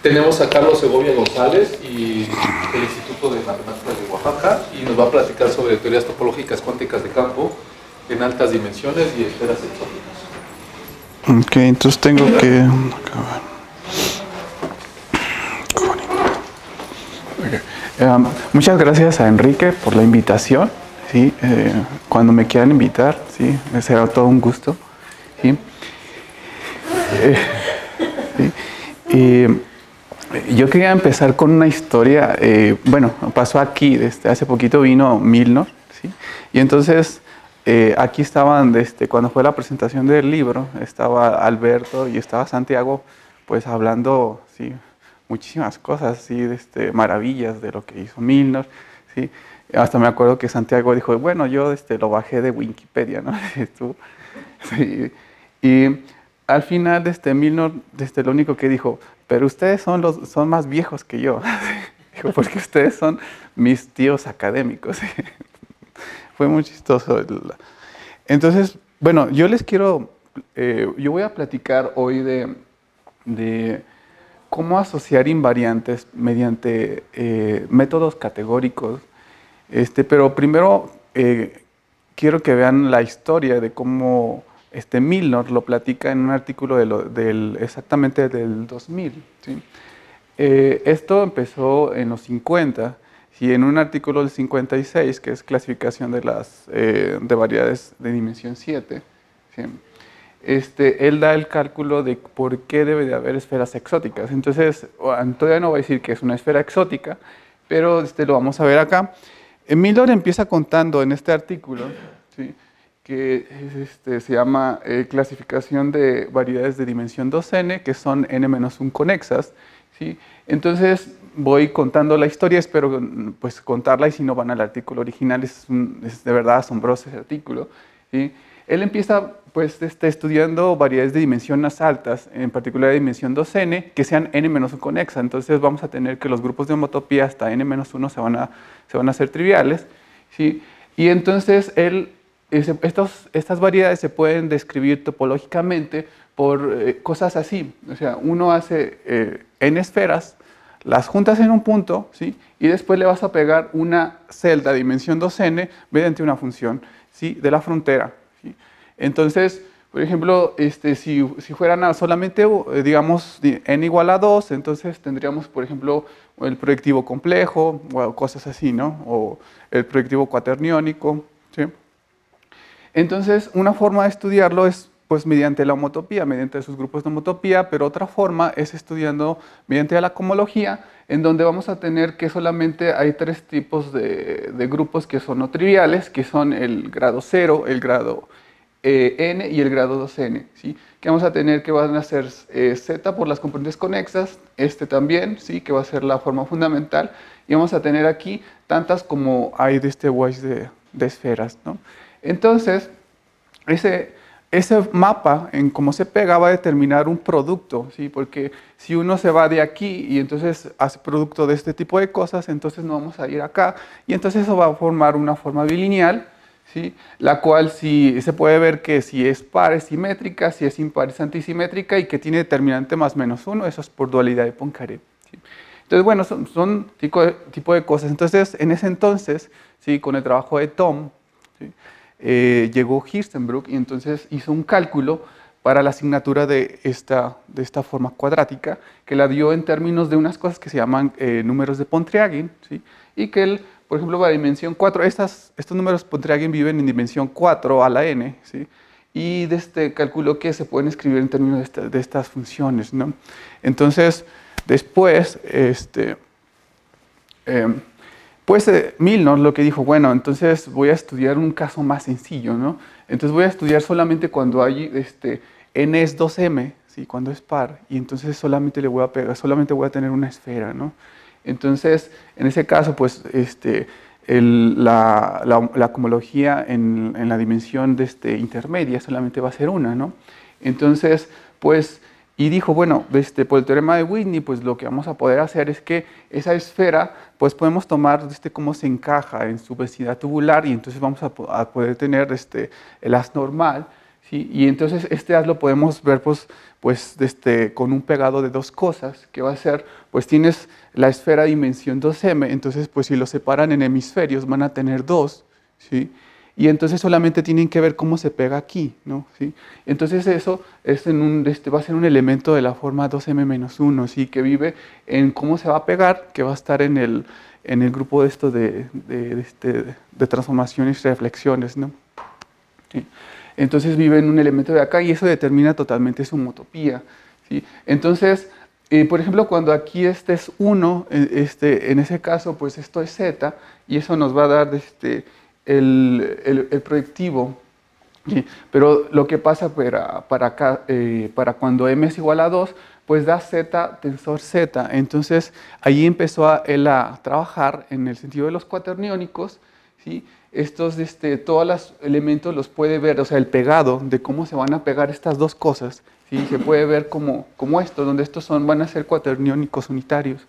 Tenemos a Carlos Segovia González y del Instituto de Matemáticas de Oaxaca y nos va a platicar sobre teorías topológicas cuánticas de campo en altas dimensiones y esferas exóticas. Ok, entonces tengo que... muchas gracias a Enrique por la invitación. ¿Sí? Cuando me quieran invitar, ¿sí? Me será todo un gusto. ¿Sí? ¿Sí? Yo quería empezar con una historia. Bueno, pasó aquí, hace poquito vino Milnor, ¿sí? Y entonces aquí estaban, cuando fue la presentación del libro, estaba Alberto y estaba Santiago, pues hablando, ¿sí? Muchísimas cosas, ¿sí? Maravillas de lo que hizo Milnor, ¿sí? Hasta me acuerdo que Santiago dijo, bueno, yo lo bajé de Wikipedia, ¿no? Sí. Y al final, Milnor, lo único que dijo, pero ustedes son más viejos que yo. Dijo, porque ustedes son mis tíos académicos. Fue muy chistoso. Entonces, bueno, yo les quiero, yo voy a platicar hoy de cómo asociar invariantes mediante métodos categóricos. Pero primero quiero que vean la historia de cómo Milnor lo platica en un artículo exactamente del 2000. ¿Sí? Esto empezó en los 50 y en un artículo del 56, que es clasificación de variedades de dimensión 7, ¿sí? Él da el cálculo de por qué debe de haber esferas exóticas. Entonces, todavía no voy a decir que es una esfera exótica, pero lo vamos a ver acá. Milnor empieza contando en este artículo, ¿sí? Que se llama clasificación de variedades de dimensión 2n, que son n-1 conexas, ¿sí? Entonces voy contando la historia, espero pues contarla, y si no van al artículo original, es de verdad asombroso ese artículo, ¿sí? Él empieza pues estudiando variedades de dimensión más altas, en particular de dimensión 2n, que sean n-1 conexas. Entonces vamos a tener que los grupos de homotopía hasta n-1 se van a hacer triviales, ¿sí? Y entonces estas variedades se pueden describir topológicamente por cosas así. O sea, uno hace n esferas, las juntas en un punto, ¿sí? Y después le vas a pegar una celda de dimensión 2n mediante una función, ¿sí? De la frontera, ¿sí? Entonces, por ejemplo, si fueran solamente, digamos, n igual a 2, entonces tendríamos, por ejemplo, el proyectivo complejo, o cosas así, ¿no? O el proyectivo cuaterniónico, ¿sí? Entonces, una forma de estudiarlo es pues mediante la homotopía, mediante sus grupos de homotopía, pero otra forma es estudiando mediante la cohomología, en donde vamos a tener que solamente hay tres tipos de grupos que son no triviales, que son el grado 0, el grado n y el grado 2n, ¿sí? Que vamos a tener que van a ser z por las componentes conexas, también, ¿sí? Que va a ser la forma fundamental, y vamos a tener aquí tantas como hay de Weiss de esferas, ¿no? Entonces, ese mapa, en cómo se pega, va a determinar un producto, ¿sí? Porque si uno se va de aquí y entonces hace producto de este tipo de cosas, entonces no vamos a ir acá, y entonces eso va a formar una forma bilineal, ¿sí? La cual sí se puede ver que si es par es simétrica, si es impar es antisimétrica, y que tiene determinante más menos 1, eso es por dualidad de Poincaré, ¿sí? Entonces, bueno, son tipo de cosas. Entonces, en ese entonces, ¿sí? Con el trabajo de Thom, ¿sí? Llegó Hirschenbruch y entonces hizo un cálculo para la asignatura de esta forma cuadrática, que la dio en términos de unas cosas que se llaman números de Pontryagin, ¿sí? Y que él, por ejemplo, para dimensión 4, estos números Pontryagin viven en dimensión 4 a la n, ¿sí? Y calculó que se pueden escribir en términos de estas funciones, ¿no? Entonces, después, pues Milnor lo que dijo, bueno, entonces voy a estudiar un caso más sencillo, ¿no? Entonces voy a estudiar solamente cuando hay n es 2m, ¿sí? Cuando es par, y entonces solamente le voy a pegar, solamente voy a tener una esfera, ¿no? Entonces, en ese caso, pues la cohomología en la dimensión intermedia solamente va a ser una, ¿no? Entonces, pues, y dijo, bueno, por el teorema de Whitney, pues lo que vamos a poder hacer es que esa esfera, pues podemos tomar cómo se encaja en su vecindad tubular, y entonces vamos a poder tener el haz normal, ¿sí? Y entonces este haz lo podemos ver con un pegado de dos cosas, que va a ser, pues tienes la esfera dimensión 2m, entonces pues si lo separan en hemisferios van a tener dos, ¿sí? Y entonces solamente tienen que ver cómo se pega aquí, ¿no? ¿Sí? Entonces eso es va a ser un elemento de la forma 2m-1, ¿sí? Que vive en cómo se va a pegar, que va a estar en el grupo de transformaciones y reflexiones, ¿no? ¿Sí? Entonces vive en un elemento de acá y eso determina totalmente su homotopía, ¿sí? Entonces, por ejemplo, cuando aquí este es 1, en ese caso, pues esto es z y eso nos va a dar el proyectivo. ¿Sí? Pero lo que pasa para cuando m es igual a 2, pues da z tensor z. Entonces, ahí empezó él a trabajar en el sentido de los cuaterniónicos, ¿sí? Todos los elementos los puede ver, o sea, el pegado de cómo se van a pegar estas dos cosas, ¿sí? Se puede ver como esto, donde estos van a ser cuaterniónicos unitarios,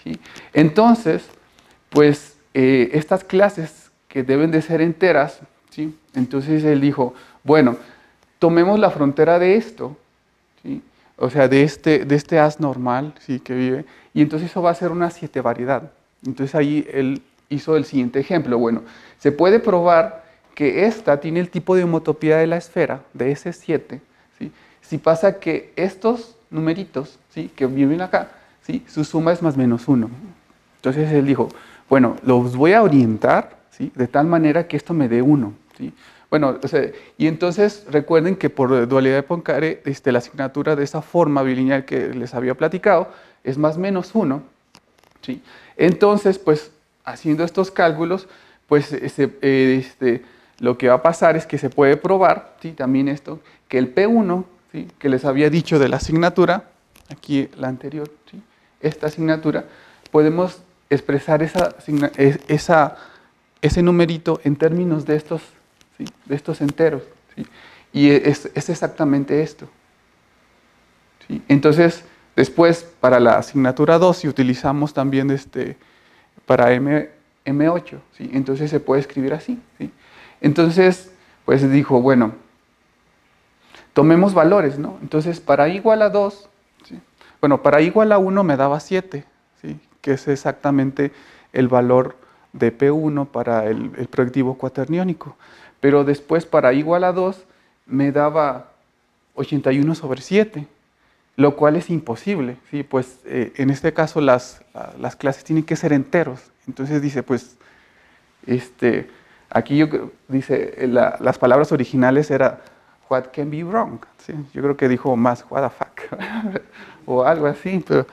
¿sí? Entonces, pues, estas clases que deben de ser enteras, ¿sí? Entonces él dijo, bueno, tomemos la frontera de esto, ¿sí? O sea, de este haz normal, ¿sí? Que vive, y entonces eso va a ser una 7 variedad. Entonces ahí él hizo el siguiente ejemplo. Bueno, se puede probar que esta tiene el tipo de homotopía de la esfera, de S7, ¿sí? Si pasa que estos numeritos, ¿sí? Que viven acá, ¿sí? Su suma es más menos 1. Entonces él dijo, bueno, los voy a orientar, ¿sí? De tal manera que esto me dé 1, ¿sí? Bueno, o sea, y entonces recuerden que por dualidad de Poincaré, la asignatura de esa forma bilineal que les había platicado es más menos 1, ¿sí? Entonces, pues, haciendo estos cálculos, pues, lo que va a pasar es que se puede probar, ¿sí? También esto, que el P1, ¿sí? Que les había dicho de la asignatura, aquí la anterior, ¿sí? Esta asignatura, podemos expresar ese numerito en términos de estos, ¿sí? De estos enteros, ¿sí? Y es exactamente esto, ¿sí? Entonces, después, para la asignatura 2, si utilizamos también para M8, ¿sí? Entonces se puede escribir así, ¿sí? Entonces, pues dijo, bueno, tomemos valores, ¿no? Entonces, para i igual a 2, ¿sí? Bueno, para i igual a 1 me daba 7, ¿sí? Que es exactamente el valor de P1 para el proyectivo cuaterniónico. Pero después, para i igual a 2, me daba 81/7, lo cual es imposible, ¿sí? Pues en este caso las clases tienen que ser enteros. Entonces dice, pues, aquí dice, las palabras originales era what can be wrong, ¿sí? Yo creo que dijo más what the fuck, o algo así, pero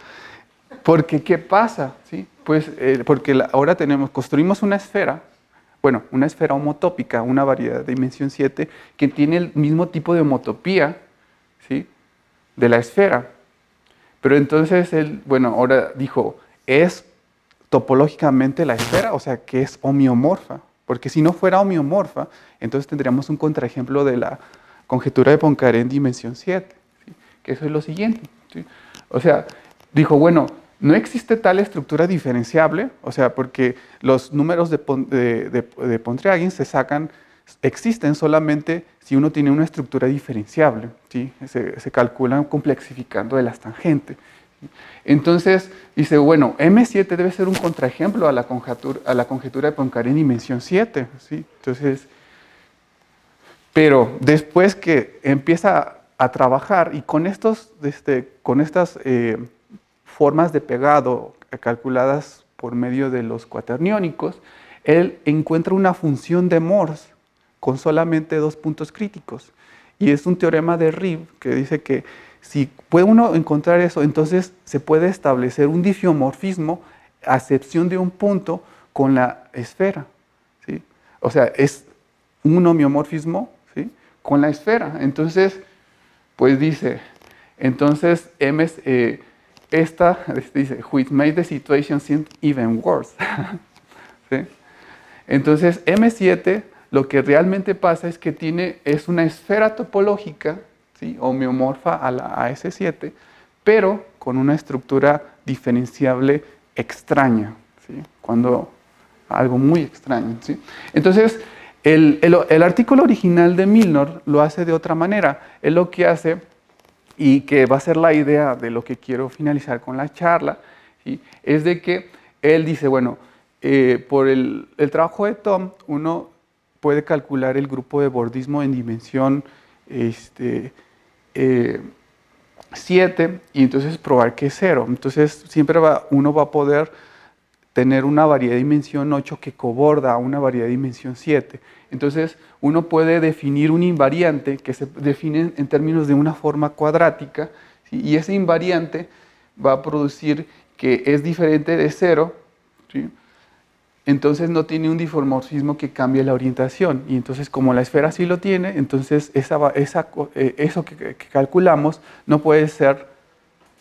porque ¿qué pasa? ¿Sí? Pues porque ahora construimos una esfera, bueno, una esfera homotópica, una variedad de dimensión 7, que tiene el mismo tipo de homotopía, ¿sí? De la esfera. Pero entonces él, bueno, ahora dijo, es topológicamente la esfera, o sea, que es homeomorfa. Porque si no fuera homeomorfa, entonces tendríamos un contraejemplo de la conjetura de Poincaré en dimensión 7, ¿sí? Que eso es lo siguiente, ¿sí? O sea, dijo, bueno, no existe tal estructura diferenciable, o sea, porque los números de Pontryagin existen solamente si uno tiene una estructura diferenciable, ¿sí? Se calculan complexificando de las tangentes, ¿sí? Entonces, dice, bueno, M7 debe ser un contraejemplo a la conjetura de Poincaré en dimensión 7, ¿sí? Entonces, pero después que empieza a trabajar y con estas formas de pegado calculadas por medio de los cuaterniónicos, él encuentra una función de Morse con solamente 2 puntos críticos. Y es un teorema de Reeve que dice que si puede uno encontrar eso, entonces se puede establecer un difiomorfismo a excepción de un punto con la esfera, ¿sí? O sea, es un homeomorfismo, ¿sí? Con la esfera. Entonces, pues dice, entonces dice, which made the situation seem even worse. ¿Sí? Entonces, M7, lo que realmente pasa es que es una esfera topológica, ¿sí? Homeomorfa a S7, pero con una estructura diferenciable extraña, ¿sí? Algo muy extraño, ¿sí? Entonces, El artículo original de Milnor lo hace de otra manera. Él lo que hace, y que va a ser la idea de lo que quiero finalizar con la charla, ¿sí?, es de que él dice, bueno, por el trabajo de Thom, uno puede calcular el grupo de bordismo en dimensión 7 y entonces probar que es 0. Entonces siempre uno va a poder tener una variedad de dimensión 8 que coborda a una variedad de dimensión 7. Entonces uno puede definir un invariante que se define en términos de una forma cuadrática, ¿sí?, y ese invariante va a producir que es diferente de 0, ¿sí?, entonces no tiene un diffeomorfismo que cambie la orientación. Y entonces, como la esfera sí lo tiene, entonces eso que calculamos no puede ser,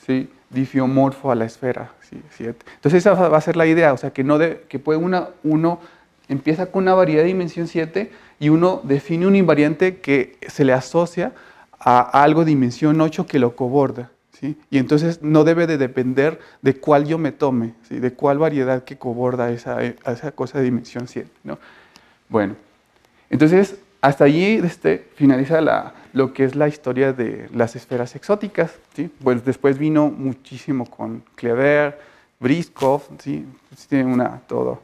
¿sí?, difiomorfo a la esfera. ¿Sí? Entonces esa va a ser la idea, o sea, que puede uno empieza con una variedad de dimensión 7 y uno define un invariante que se le asocia a algo de dimensión 8 que lo coborda. ¿Sí? Y entonces no debe de depender de cuál yo me tome, ¿sí?, de cuál variedad que coborda esa cosa de dimensión 7, ¿no? Bueno, entonces hasta allí finaliza lo que es la historia de las esferas exóticas, ¿sí? Pues después vino muchísimo con Kleber, Briskov, ¿sí? Tiene todo.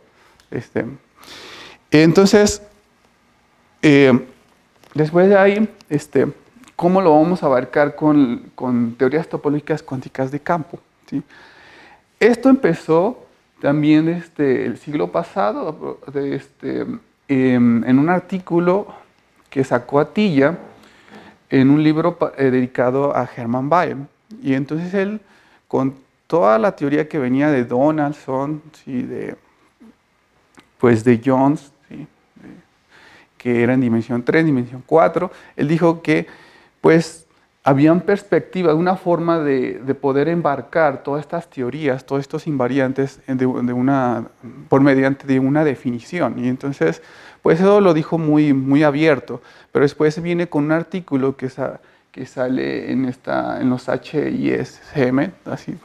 Entonces, después de ahí, ¿cómo lo vamos a abarcar con teorías topológicas cuánticas de campo? ¿Sí? Esto empezó también el siglo pasado, en un artículo que sacó Atiyah en un libro dedicado a Hermann Weyl. Y entonces él, con toda la teoría que venía de Donaldson, ¿sí?, de Jones, ¿sí?, que era en dimensión 3, dimensión 4, él dijo que pues habían perspectivas, una forma de poder embarcar todas estas teorías, todos estos invariantes por mediante de una definición. Y entonces, pues eso lo dijo muy, muy abierto, pero después viene con un artículo que sale en los HISM, así,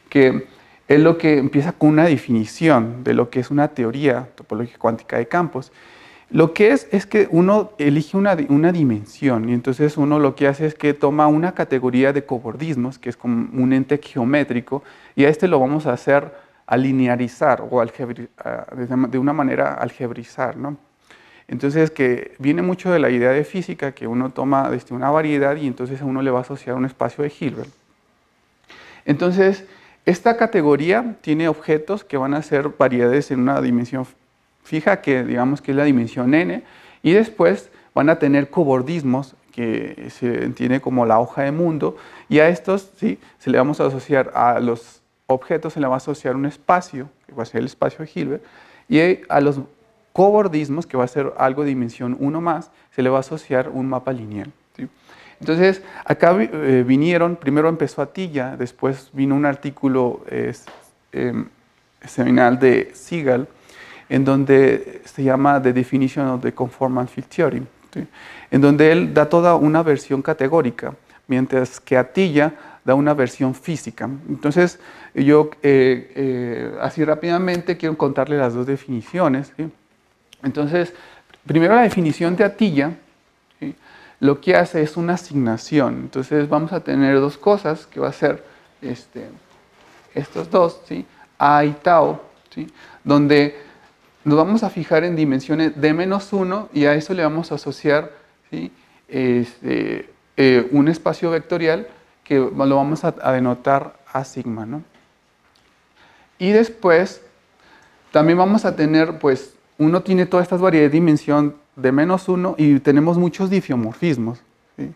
que es lo que empieza con una definición de lo que es una teoría topológica cuántica de campos. Lo que es que uno elige una dimensión y entonces uno lo que hace es que toma una categoría de cobordismos, que es como un ente geométrico, y a lo vamos a hacer a linearizar o de una manera algebrizar, ¿no? Entonces, que viene mucho de la idea de física, que uno toma una variedad y entonces a uno le va a asociar un espacio de Hilbert. Entonces, esta categoría tiene objetos que van a ser variedades en una dimensión fija, que digamos que es la dimensión n, y después van a tener cobordismos, que se entiende como la hoja de mundo, y a estos sí se le vamos a asociar, a los objetos se le va a asociar un espacio, que va a ser el espacio de Hilbert, y a los cobordismos, que va a ser algo de dimensión 1 más, se le va a asociar un mapa lineal. ¿Sí? Entonces, acá vinieron, primero empezó Atiyah, después vino un artículo seminal de Segal, en donde se llama The Definition of the Conformal Field Theory, ¿sí?, en donde él da toda una versión categórica, mientras que Atiyah da una versión física. Entonces, yo así rápidamente quiero contarle las dos definiciones, ¿sí? Entonces, primero la definición de Atiyah, ¿sí?, lo que hace es una asignación. Entonces, vamos a tener dos cosas, que va a ser estos dos, ¿sí?, A y tau, ¿sí?, donde nos vamos a fijar en dimensiones de -1 y a eso le vamos a asociar, ¿sí?, un espacio vectorial que lo vamos a denotar A sigma, ¿no? Y después también vamos a tener, pues, uno tiene todas estas variedades de dimensión de -1 y tenemos muchos difiomorfismos, ¿sí?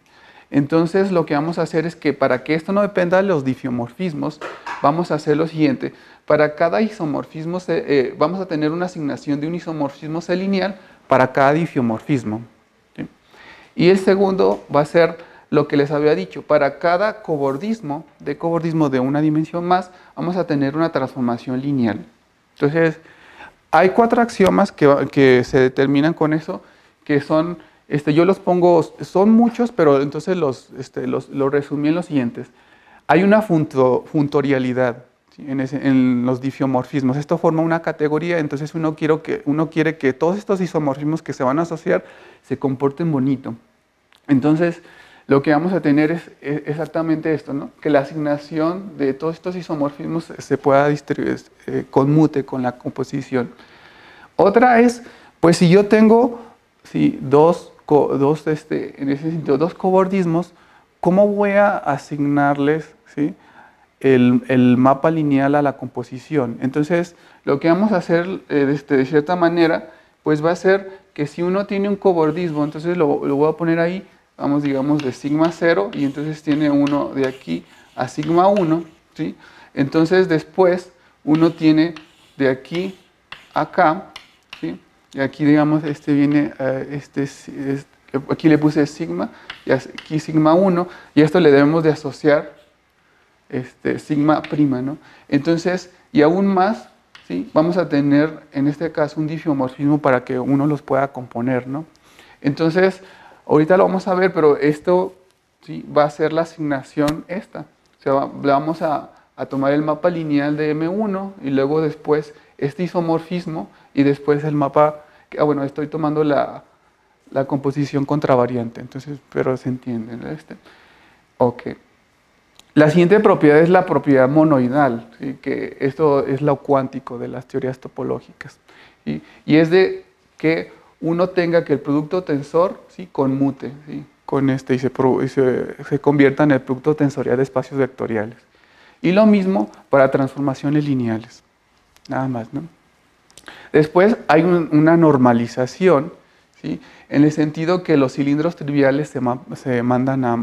Entonces lo que vamos a hacer es que para que esto no dependa de los difiomorfismos, vamos a hacer lo siguiente. Para cada isomorfismo vamos a tener una asignación de un isomorfismo C lineal para cada difiomorfismo, ¿sí? Y el segundo va a ser lo que les había dicho. Para cada cobordismo de una dimensión más, vamos a tener una transformación lineal. Entonces, hay 4 axiomas que se determinan con eso, que son, yo los pongo, son muchos, pero entonces los resumí en los siguientes. Hay una funtorialidad, ¿sí? En los difiomorfismos. Esto forma una categoría, entonces uno quiere que todos estos isomorfismos que se van a asociar se comporten bonito. Entonces, lo que vamos a tener es exactamente esto, ¿no? Que la asignación de todos estos isomorfismos se pueda distribuir, conmute con la composición. Otra es, pues si yo tengo dos cobordismos, ¿cómo voy a asignarles, ¿sí? el mapa lineal a la composición? Entonces, lo que vamos a hacer de cierta manera, pues va a ser que si uno tiene un cobordismo, entonces lo voy a poner ahí, vamos, digamos, de sigma 0, y entonces tiene uno de aquí a sigma 1, ¿sí? Entonces, después, uno tiene de aquí a acá, ¿sí? Y aquí, digamos, viene, aquí le puse sigma, y aquí sigma 1, y esto le debemos de asociar sigma prima, ¿no? Entonces, y aún más, ¿sí? Vamos a tener, en este caso, un difiomorfismo para que uno los pueda componer, ¿no? Entonces, ahorita lo vamos a ver, pero esto, ¿sí? Va a ser la asignación esta. O sea, le vamos a tomar el mapa lineal de M1 y luego después este isomorfismo y después el mapa, bueno, estoy tomando la composición contravariante, entonces, pero se entiende, ¿no? Ok. La siguiente propiedad es la propiedad monoidal, ¿sí? Que esto es lo cuántico de las teorías topológicas, ¿sí? Y es de que uno tenga que el producto tensor, ¿sí? Conmute, ¿sí? Con y se convierta en el producto tensorial de espacios vectoriales. Y lo mismo para transformaciones lineales, nada más, ¿no? Después hay una normalización, ¿sí? En el sentido que los cilindros triviales se mandan a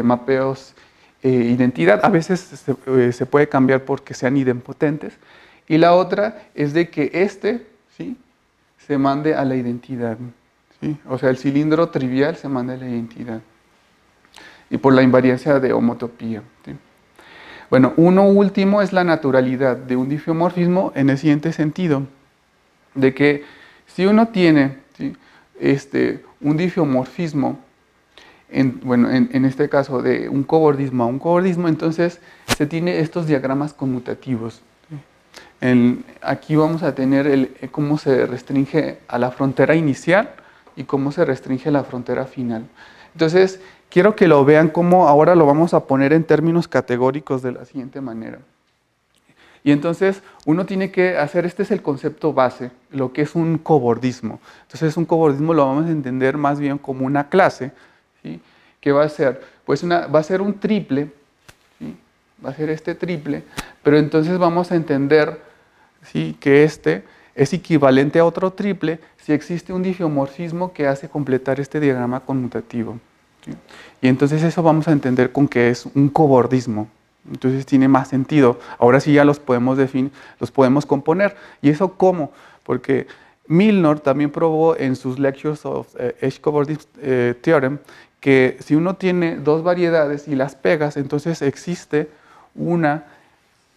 mapeos identidad, a veces se puede cambiar porque sean idempotentes, y la otra es de que ¿sí? Se mande a la identidad, ¿sí? O sea, el cilindro trivial se manda a la identidad, y por la invariancia de homotopía, ¿sí? Bueno, uno último es la naturalidad de un difiomorfismo en el siguiente sentido, de que si uno tiene, ¿sí? Un difiomorfismo, en este caso de un cobordismo a un cobordismo, entonces se tiene estos diagramas conmutativos. Aquí vamos a tener cómo se restringe a la frontera inicial y cómo se restringe a la frontera final. Entonces, quiero que lo vean cómo ahora lo vamos a poner en términos categóricos de la siguiente manera. Y entonces uno tiene que hacer, este es el concepto base, lo que es un cobordismo. Entonces un cobordismo lo vamos a entender más bien como una clase, ¿sí? ¿Qué va a ser? Pues va a ser un triple, ¿sí? Va a ser este triple, pero entonces vamos a entender, ¿sí? Que es equivalente a otro triple si existe un difiomorfismo que hace completar este diagrama conmutativo, ¿sí? Y entonces eso vamos a entender con que es un cobordismo. Entonces tiene más sentido. Ahora sí ya los podemos definir, los podemos componer. ¿Y eso cómo? Porque Milnor también probó en sus Lectures of Edge-Cobordism Theorem que si uno tiene dos variedades y las pegas, entonces existe una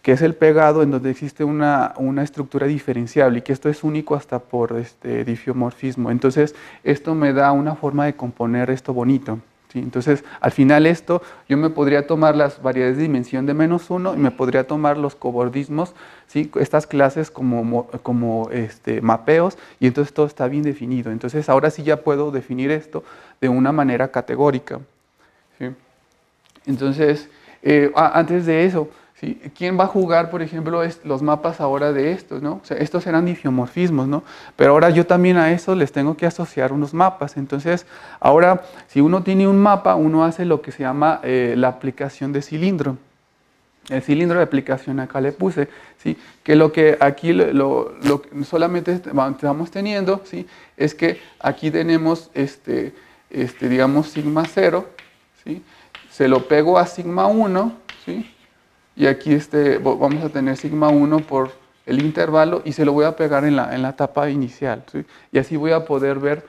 que es el pegado en donde existe una estructura diferenciable y que esto es único hasta por difiomorfismo. Entonces esto me da una forma de componer esto bonito. ¿Sí? Entonces, al final yo me podría tomar las variedades de dimensión de -1 y me podría tomar los cobordismos, ¿sí? Estas clases como mapeos, y entonces todo está bien definido. Entonces, ahora sí ya puedo definir esto de una manera categórica, ¿sí? Entonces, antes de eso, ¿sí? ¿Quién va a jugar, por ejemplo, los mapas ahora de estos, ¿no? O sea, estos eran difiomorfismos, ¿no? Pero ahora yo también a eso les tengo que asociar unos mapas. Entonces, ahora, si uno tiene un mapa, uno hace lo que se llama la aplicación de cilindro. El cilindro de aplicación acá le puse, ¿sí? Que lo que aquí solamente estamos teniendo, ¿sí? Es que aquí tenemos, digamos, sigma 0, ¿sí? Se lo pego a sigma 1, ¿sí? Y aquí vamos a tener sigma 1 por el intervalo y se lo voy a pegar en la etapa inicial, ¿sí? Y así voy a poder ver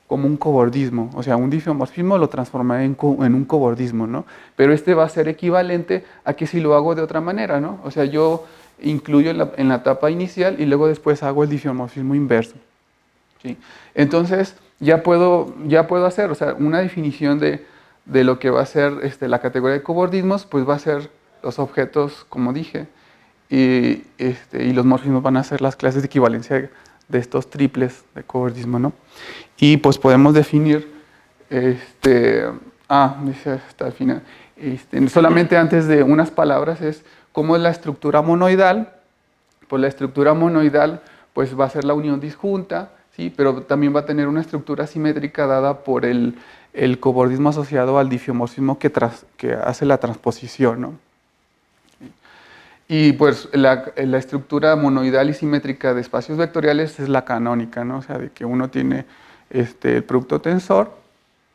como un cobordismo. O sea, un difiomorfismo lo transformaré en un cobordismo, ¿no? Pero va a ser equivalente a que si lo hago de otra manera, ¿no? O sea, yo incluyo en la etapa inicial y luego después hago el difiomorfismo inverso, ¿sí? Entonces, ya puedo hacer, o sea, una definición de lo que va a ser la categoría de cobordismos, pues va a ser los objetos, como dije, y los morfismos van a ser las clases de equivalencia de estos triples de cobordismo, ¿no? Y pues podemos definir, dice hasta el final, solamente antes de unas palabras es cómo es la estructura monoidal. Pues la estructura monoidal pues va a ser la unión disjunta, ¿sí? Pero también va a tener una estructura simétrica dada por el cobordismo asociado al difiomorfismo que hace la transposición, ¿no? Y pues la estructura monoidal y simétrica de espacios vectoriales es la canónica, ¿no? O sea, de que uno tiene el producto tensor,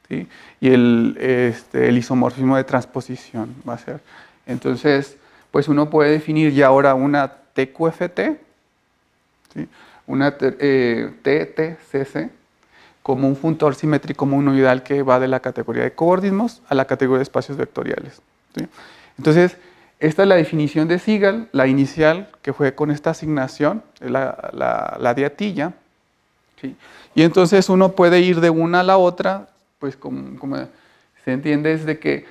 ¿sí? Y el isomorfismo de transposición va a ser. Entonces, pues uno puede definir ya ahora una TQFT, ¿sí? Una TTCC, como un funtor simétrico monoidal que va de la categoría de cobordismos a la categoría de espacios vectoriales, ¿sí? Entonces, esta es la definición de Sigal, la inicial, que fue con esta asignación, la diatilla, ¿sí? Y entonces uno puede ir de una a la otra, pues como se entiende, es de que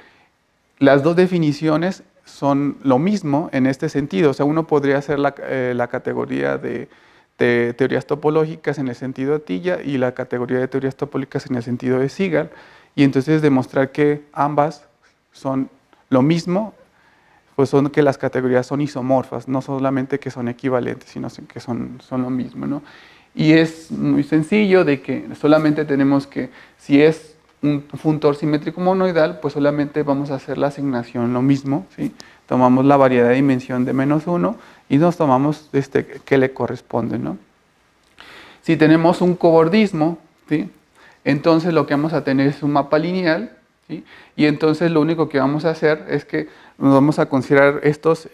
las dos definiciones son lo mismo en este sentido. O sea, uno podría hacer la categoría de teorías topológicas en el sentido de Atiyah y la categoría de teorías topológicas en el sentido de Sigal, y entonces demostrar que ambas son lo mismo, pues son que las categorías son isomorfas, no solamente que son equivalentes, sino que son lo mismo, ¿no? Y es muy sencillo de que solamente tenemos que, si es un funtor simétrico monoidal, pues solamente vamos a hacer la asignación lo mismo, ¿sí? Tomamos la variedad de dimensión de -1 y nos tomamos que le corresponde, ¿no? Si tenemos un cobordismo, ¿sí? Entonces lo que vamos a tener es un mapa lineal, ¿sí? Y entonces lo único que vamos a hacer es que nos vamos a considerar estos,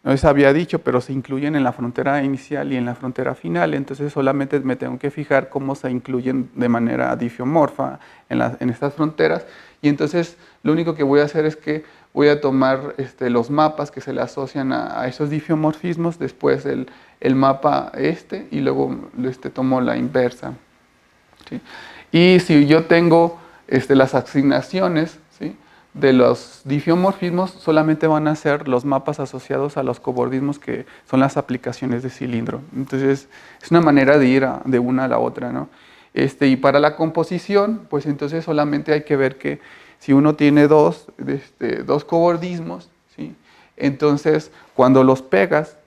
no les había dicho, pero se incluyen en la frontera inicial y en la frontera final, entonces solamente me tengo que fijar cómo se incluyen de manera difiomorfa en estas fronteras, y entonces lo único que voy a hacer es que voy a tomar los mapas que se le asocian a esos difiomorfismos, después el mapa y luego tomo la inversa, ¿sí? Y si yo tengo las asignaciones, ¿sí?, de los difiomorfismos, solamente van a ser los mapas asociados a los cobordismos, que son las aplicaciones de cilindro. Entonces, es una manera de ir de una a la otra, ¿no? Y para la composición, pues entonces solamente hay que ver que si uno tiene dos cobordismos, ¿sí?, entonces cuando los pegas,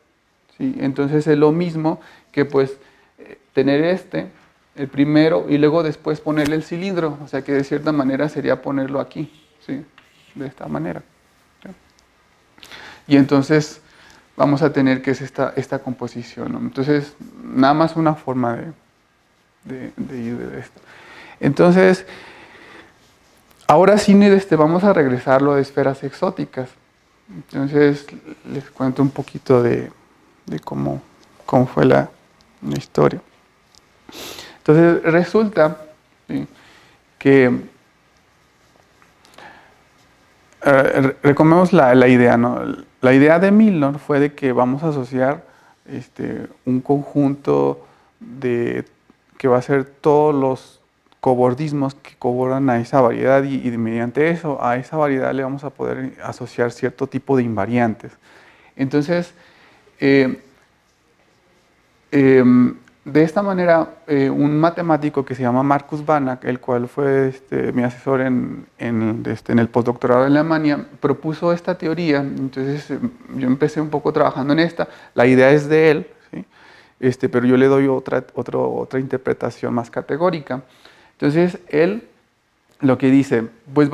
¿sí?, entonces es lo mismo que pues tener el primero, y luego después ponerle el cilindro, o sea que de cierta manera sería ponerlo aquí, ¿sí?, de esta manera, ¿sí? Y entonces vamos a tener que es esta composición, ¿no? Entonces, nada más una forma de ir de esto. Entonces, ahora sí vamos a regresar lo de esferas exóticas. Entonces, les cuento un poquito de cómo fue la historia. Entonces, resulta, ¿sí?, que recomendamos la idea, ¿no? La idea de Milnor fue de que vamos a asociar un conjunto que va a ser todos los cobordismos que cobordan a esa variedad, y mediante eso, a esa variedad le vamos a poder asociar cierto tipo de invariantes. Entonces, de esta manera, un matemático que se llama Marcus Banach, el cual fue mi asesor en el postdoctorado en Alemania, propuso esta teoría. Entonces yo empecé un poco trabajando en esta. La idea es de él, ¿sí?, pero yo le doy otra interpretación más categórica. Entonces él lo que dice, pues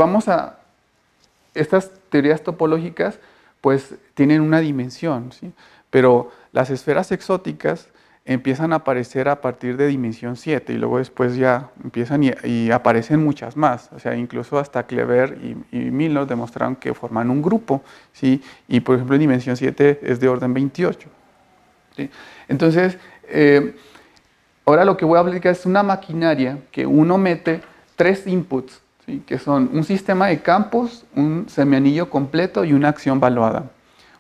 estas teorías topológicas pues tienen una dimensión, ¿sí?, pero las esferas exóticas empiezan a aparecer a partir de dimensión 7, y luego después ya empiezan y aparecen muchas más. O sea, incluso hasta Clever y Milnor demostraron que forman un grupo, ¿sí? Y por ejemplo en dimensión 7 es de orden 28, ¿sí? Entonces, ahora lo que voy a aplicar es una maquinaria que uno mete 3 inputs, ¿sí?, que son un sistema de campos, un semianillo completo y una acción valuada.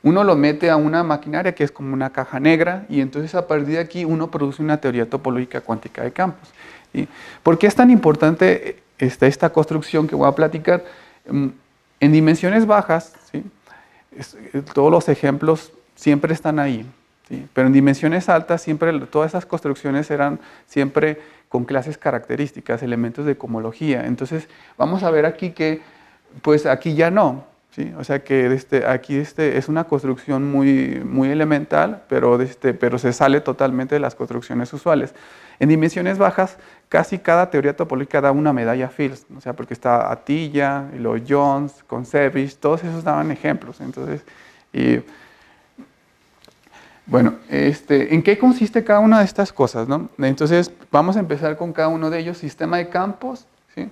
Uno lo mete a una maquinaria que es como una caja negra, y entonces a partir de aquí uno produce una teoría topológica cuántica de campos, ¿sí? ¿Por qué es tan importante esta construcción que voy a platicar? En dimensiones bajas, ¿sí?, todos los ejemplos siempre están ahí, ¿sí? Pero en dimensiones altas siempre todas esas construcciones eran siempre con clases características, elementos de cohomología. Entonces vamos a ver aquí que pues aquí ya no, ¿sí? O sea que aquí es una construcción muy elemental, pero se sale totalmente de las construcciones usuales. En dimensiones bajas, casi cada teoría topológica da una medalla Fields, o sea, porque está Atiyah, y los Jones, Kontsevich, todos esos daban ejemplos. Entonces, bueno, ¿en qué consiste cada una de estas cosas, no? Entonces, vamos a empezar con cada uno de ellos. Sistema de campos, ¿sí?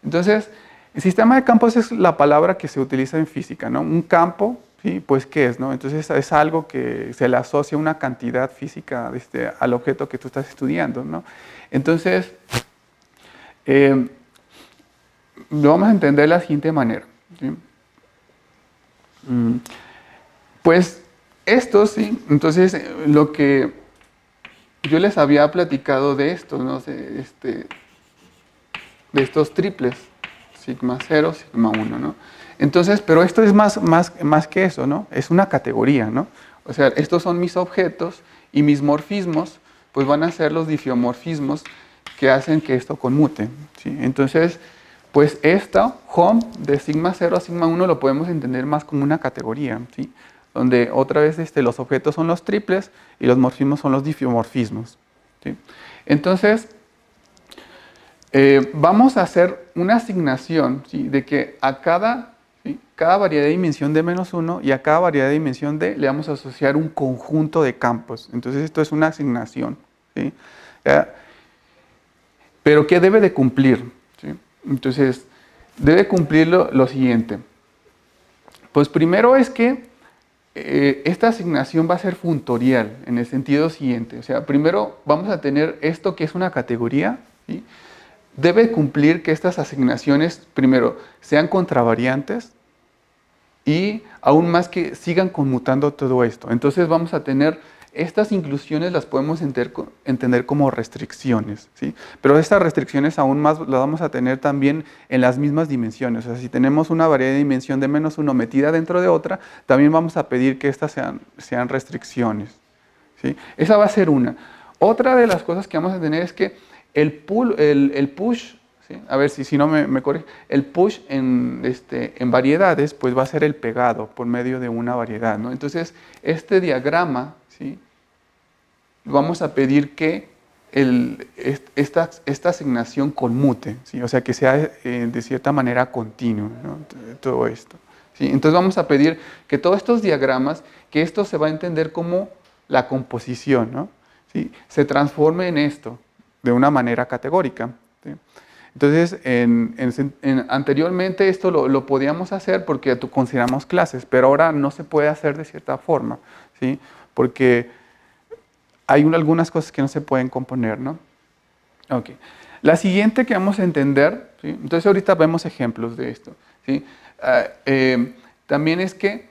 Entonces, el sistema de campos es la palabra que se utiliza en física, ¿no? Un campo, ¿sí? Pues, ¿qué es, no? Entonces, es algo que se le asocia una cantidad física al objeto que tú estás estudiando, ¿no? Entonces, lo vamos a entender de la siguiente manera, ¿sí? Pues, esto, ¿sí? Entonces, lo que yo les había platicado de esto, ¿no? De estos triples, sigma 0, sigma 1, ¿no? Entonces, pero esto es más que eso, ¿no? Es una categoría, ¿no? O sea, estos son mis objetos y mis morfismos, pues van a ser los difiomorfismos que hacen que esto conmute, ¿sí? Entonces, pues esta home de sigma 0 a sigma 1 lo podemos entender más como una categoría, ¿sí? Donde otra vez los objetos son los triples y los morfismos son los difiomorfismos, ¿sí? Entonces, vamos a hacer una asignación, ¿sí? De que a cada variedad de dimensión de -1 y a cada variedad de dimensión d le vamos a asociar un conjunto de campos. Entonces esto es una asignación, ¿sí? Pero ¿qué debe de cumplir? ¿Sí? Entonces, debe cumplir lo siguiente. Pues primero es que esta asignación va a ser funtorial en el sentido siguiente. O sea, primero vamos a tener esto que es una categoría, ¿sí? Debe cumplir que estas asignaciones, primero, sean contravariantes y aún más que sigan conmutando todo esto. Entonces vamos a tener, estas inclusiones las podemos entender como restricciones, ¿sí? Pero estas restricciones aún más las vamos a tener también en las mismas dimensiones. O sea, si tenemos una variedad de dimensión de -1 metida dentro de otra, también vamos a pedir que estas sean restricciones, ¿sí? Esa va a ser una. Otra de las cosas que vamos a tener es que el push, ¿sí? A ver si no me corrige, el push en variedades pues va a ser el pegado por medio de una variedad, ¿no? Entonces, este diagrama, ¿sí? Vamos a pedir que esta asignación conmute, ¿sí? O sea, que sea de cierta manera continuo, ¿no? Todo esto, ¿sí? Entonces vamos a pedir que todos estos diagramas, que esto se va a entender como la composición, ¿no? ¿Sí? Se transforme en esto de una manera categórica, ¿sí? Entonces, anteriormente esto lo podíamos hacer porque consideramos clases, pero ahora no se puede hacer de cierta forma, ¿sí? Porque hay algunas cosas que no se pueden componer, ¿no? Okay. La siguiente que vamos a entender, ¿sí? Entonces ahorita vemos ejemplos de esto, ¿sí? También es que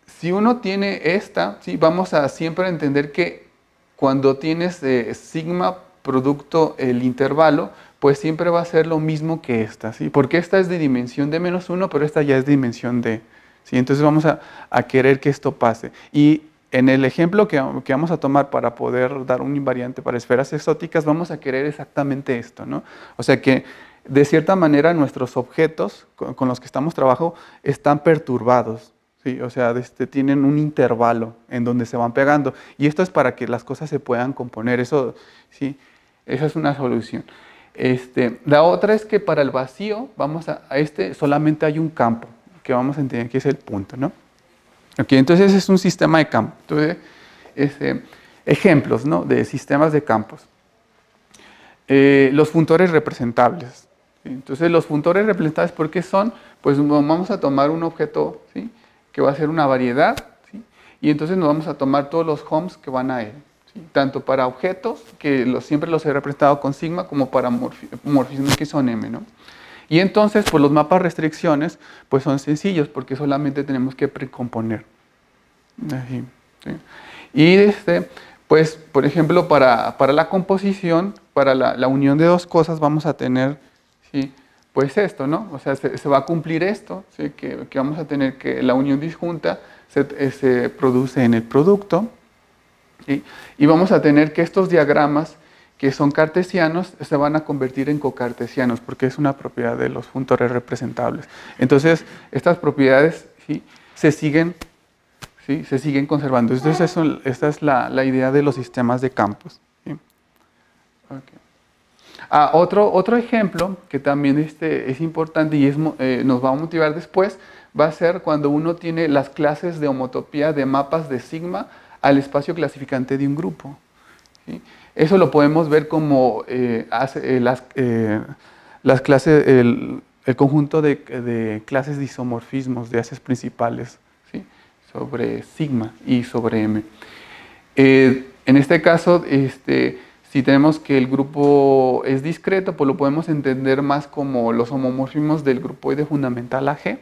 si uno tiene esta, ¿sí? Vamos a siempre entender que cuando tienes sigma producto el intervalo, pues siempre va a ser lo mismo que esta, ¿sí? Porque esta es de dimensión de -1, pero esta ya es de dimensión d, ¿sí? Entonces vamos a querer que esto pase. Y en el ejemplo que vamos a tomar para poder dar un invariante para esferas exóticas, vamos a querer exactamente esto, ¿no? O sea que de cierta manera nuestros objetos con los que estamos trabajando están perturbados, ¿sí? O sea, tienen un intervalo en donde se van pegando. Y esto es para que las cosas se puedan componer. Eso, ¿sí? Esa es una solución. La otra es que para el vacío, solamente hay un campo, que vamos a entender que es el punto, ¿no? Okay, entonces es un sistema de campos. Entonces, ejemplos, ¿no? De sistemas de campos. Los funtores representables, ¿sí? Entonces, los funtores representables, ¿por qué son? Pues vamos a tomar un objeto, ¿sí? Que va a ser una variedad, ¿sí? Y entonces nos vamos a tomar todos los homes que van a él, ¿sí? Tanto para objetos, que siempre los he representado con sigma, como para morfismos que son m, ¿no? Y entonces, pues los mapas restricciones, pues son sencillos, porque solamente tenemos que precomponer. Así, ¿sí? Y pues, por ejemplo, para la composición, para la unión de dos cosas, vamos a tener, ¿sí? pues esto, ¿no? O sea, se va a cumplir esto, ¿sí? que vamos a tener que la unión disjunta se produce en el producto, ¿sí? Y vamos a tener que estos diagramas que son cartesianos se van a convertir en cocartesianos porque es una propiedad de los funtores representables. Entonces, estas propiedades, ¿sí? se siguen conservando. Entonces, esta es la idea de los sistemas de campos. ¿Sí? Okay. Otro ejemplo que también es importante y nos va a motivar después, va a ser cuando uno tiene las clases de homotopía de mapas de sigma al espacio clasificante de un grupo. ¿Sí? Eso lo podemos ver como las clases, el conjunto de clases de isomorfismos de haces principales, ¿sí? Sobre sigma y sobre m. En este caso, si tenemos que el grupo es discreto, pues lo podemos entender más como los homomorfismos del grupoide fundamental AG.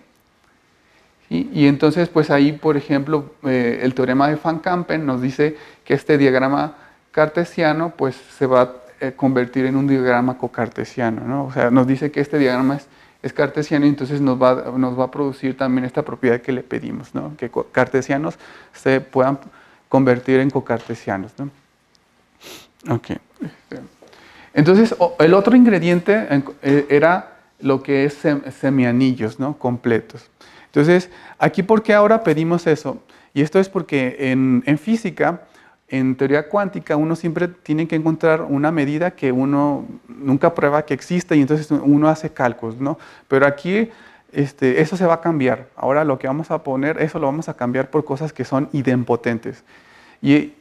¿Sí? Y entonces, pues ahí, por ejemplo, el teorema de Van Kampen nos dice que este diagrama cartesiano pues se va a convertir en un diagrama cocartesiano, ¿no? O sea, nos dice que este diagrama es cartesiano y entonces nos va a producir también esta propiedad que le pedimos, ¿no? Que cartesianos se puedan convertir en cocartesianos, ¿no? Okay. Entonces, el otro ingrediente era lo que es semianillos, ¿no? Completos. Entonces, aquí, ¿por qué ahora pedimos eso? Y esto es porque en física, en teoría cuántica, uno siempre tiene que encontrar una medida que uno nunca prueba que existe y entonces uno hace cálculos, ¿no? Pero aquí eso se va a cambiar. Ahora lo que vamos a poner, eso lo vamos a cambiar por cosas que son idempotentes. Y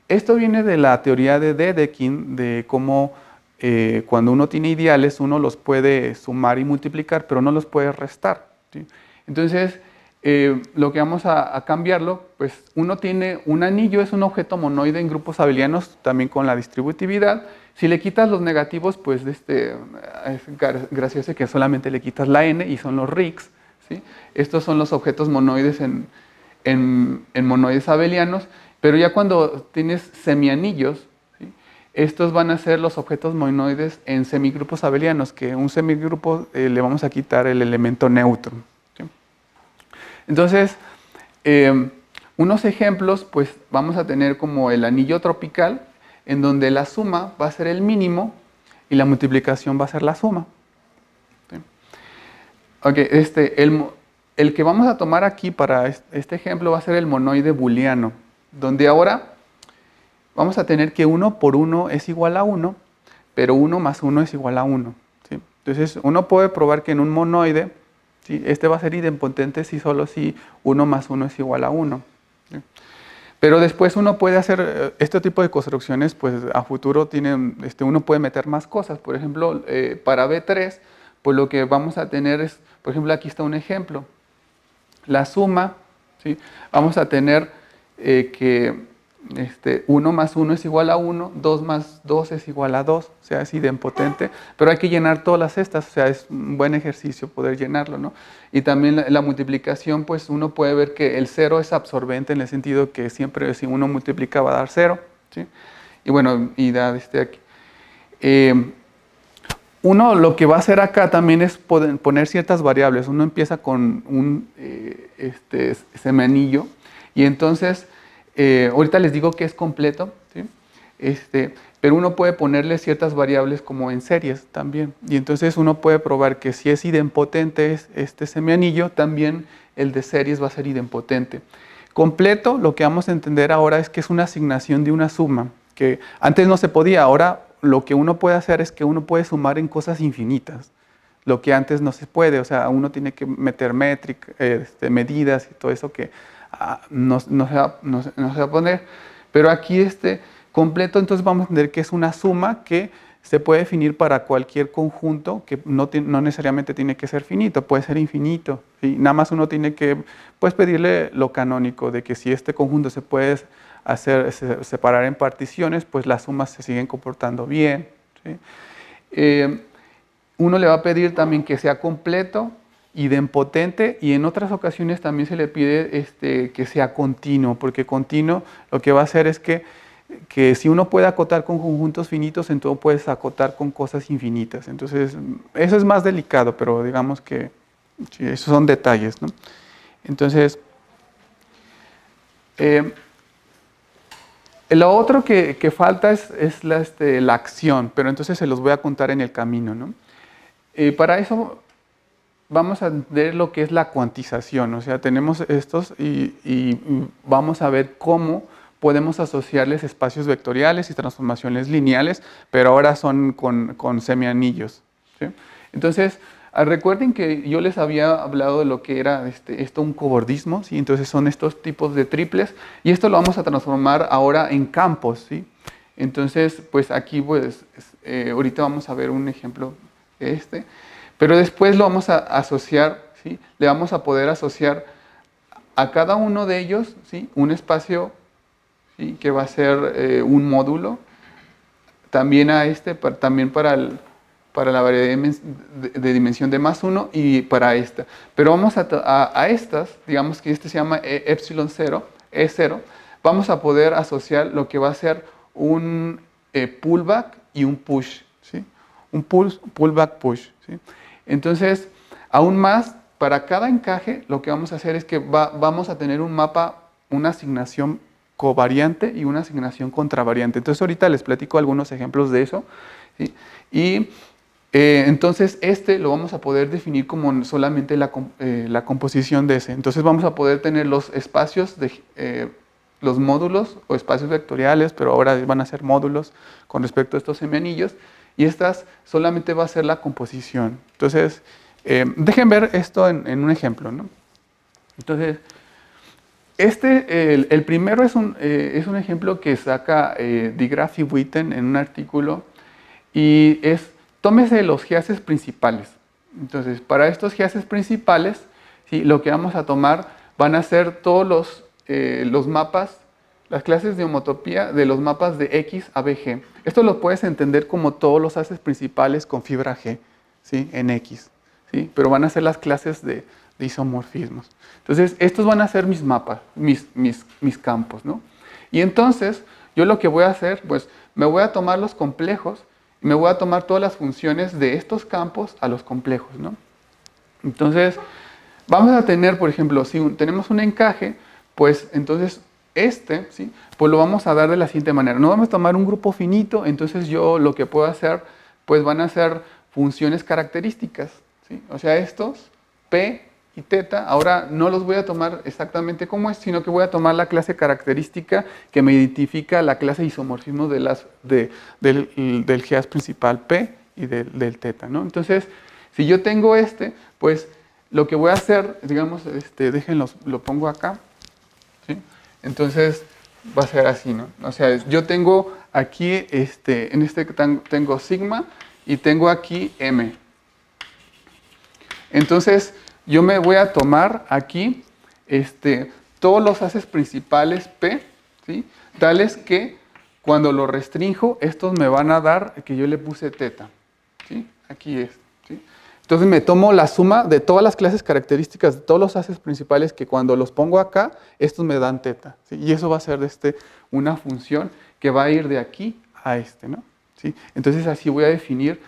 esto viene de la teoría de Dedekind, de cómo cuando uno tiene ideales, uno los puede sumar y multiplicar, pero no los puede restar, ¿sí? Entonces, lo que vamos a cambiarlo, pues uno tiene un anillo, es un objeto monoide en grupos abelianos, también con la distributividad. Si le quitas los negativos, pues es gracioso que solamente le quitas la n y son los Ricks, ¿sí? Estos son los objetos monoides en monoides abelianos, pero ya cuando tienes semianillos, ¿sí? Estos van a ser los objetos monoides en semigrupos abelianos, que un semigrupo le vamos a quitar el elemento neutro. Entonces, unos ejemplos, pues vamos a tener como el anillo tropical, en donde la suma va a ser el mínimo y la multiplicación va a ser la suma. ¿Sí? Okay, el que vamos a tomar aquí para este ejemplo va a ser el monoide booleano, donde ahora vamos a tener que 1 por 1 es igual a 1, pero 1 más 1 es igual a 1. ¿Sí? Entonces, uno puede probar que en un monoide, ¿sí? Este va a ser idempotente solo si 1 más 1 es igual a 1. ¿Sí? Pero después uno puede hacer este tipo de construcciones, pues a futuro uno puede meter más cosas. Por ejemplo, para B3, pues lo que vamos a tener es, por ejemplo, aquí está un ejemplo. La suma, ¿sí? Vamos a tener que 1 más 1 es igual a 1, 2 más 2 es igual a 2, o sea, es idempotente, pero hay que llenar todas estas, o sea, es un buen ejercicio poder llenarlo, ¿no? Y también la multiplicación, pues uno puede ver que el 0 es absorbente en el sentido que siempre si uno multiplica va a dar 0, ¿sí? Y bueno, y da aquí. Uno lo que va a hacer acá también es poner ciertas variables. Uno empieza con un semianillo y entonces ahorita les digo que es completo, ¿sí? Pero uno puede ponerle ciertas variables como en series también. Y entonces uno puede probar que si es idempotente este semianillo, también el de series va a ser idempotente. Completo, lo que vamos a entender ahora es que es una asignación de una suma, que antes no se podía, ahora lo que uno puede hacer es que uno puede sumar en cosas infinitas, lo que antes no se puede, o sea, uno tiene que meter métricas, medidas y todo eso que no se va a poner, pero aquí completo, entonces vamos a entender que es una suma que se puede definir para cualquier conjunto, que no necesariamente tiene que ser finito, puede ser infinito, ¿sí? Nada más uno tiene que pues, pedirle lo canónico de que si este conjunto se puede separar en particiones, pues las sumas se siguen comportando bien, ¿sí? Uno le va a pedir también que sea completo, idempotente, y en otras ocasiones también se le pide que sea continuo, porque continuo lo que va a hacer es que que si uno puede acotar con conjuntos finitos, entonces puedes acotar con cosas infinitas. Entonces, eso es más delicado, pero digamos que sí, esos son detalles, ¿no? Entonces, lo otro que falta es la acción, pero entonces se los voy a contar en el camino, ¿no? Para eso vamos a ver lo que es la cuantización, o sea, tenemos estos y vamos a ver cómo podemos asociarles espacios vectoriales y transformaciones lineales, pero ahora son con semianillos, ¿sí? Entonces, recuerden que yo les había hablado de lo que era esto un cobordismo, ¿sí? Entonces son estos tipos de triples y esto lo vamos a transformar ahora en campos, ¿sí? Entonces, pues aquí pues, ahorita vamos a ver un ejemplo de pero después lo vamos a asociar, ¿sí? Le vamos a poder asociar a cada uno de ellos, ¿sí? Un espacio, ¿sí? Que va a ser un módulo, también a también para la variedad de dimensión de más 1 y para esta. Pero vamos a estas, digamos que se llama epsilon 0, E0, vamos a poder asociar lo que va a ser un pullback y un push, ¿sí? Un pullback push, ¿sí? Entonces, aún más, para cada encaje, lo que vamos a hacer es que vamos a tener un mapa, una asignación covariante y una asignación contravariante. Entonces, ahorita les platico algunos ejemplos de eso, ¿sí? Y entonces, lo vamos a poder definir como solamente la composición de ese. Entonces, vamos a poder tener los espacios, los módulos o espacios vectoriales, pero ahora van a ser módulos con respecto a estos semianillos. Y estas solamente va a ser la composición. Entonces, dejen ver esto en un ejemplo, ¿no? Entonces, el primero es un ejemplo que saca Di Graffi Witten en un artículo y tómese los giaces principales. Entonces, para estos giaces principales, ¿sí? Lo que vamos a tomar van a ser todos los mapas, las clases de homotopía de los mapas de X a BG. Esto lo puedes entender como todos los haces principales con fibra G, ¿sí? En X, ¿sí? Pero van a ser las clases de isomorfismos. Entonces, estos van a ser mis mapas, mis campos, ¿no? Y entonces, yo lo que voy a hacer, pues, me voy a tomar los complejos y me voy a tomar todas las funciones de estos campos a los complejos, ¿no? Entonces, vamos a tener, por ejemplo, si tenemos un encaje, pues, entonces, ¿sí? Pues lo vamos a dar de la siguiente manera. No vamos a tomar un grupo finito, entonces yo lo que puedo hacer, pues van a ser funciones características, ¿sí? O sea, estos, P y θ, ahora no los voy a tomar exactamente como es, sino que voy a tomar la clase característica que me identifica la clase isomorfismo del GEAS principal P y del θ, ¿no? Entonces, si yo tengo pues lo que voy a hacer, digamos, lo pongo acá, ¿sí? Entonces va a ser así, ¿no? O sea, yo tengo aquí, tengo sigma y tengo aquí m. Entonces, yo me voy a tomar aquí todos los haces principales P, ¿sí? Tales que cuando lo restrinjo, estos me van a dar que yo le puse θ, ¿sí? Aquí es, ¿sí? Entonces me tomo la suma de todas las clases características de todos los haces principales que cuando los pongo acá, estos me dan θ, ¿sí? Y eso va a ser una función que va a ir de aquí a ¿no? ¿Sí? Entonces así voy a definir,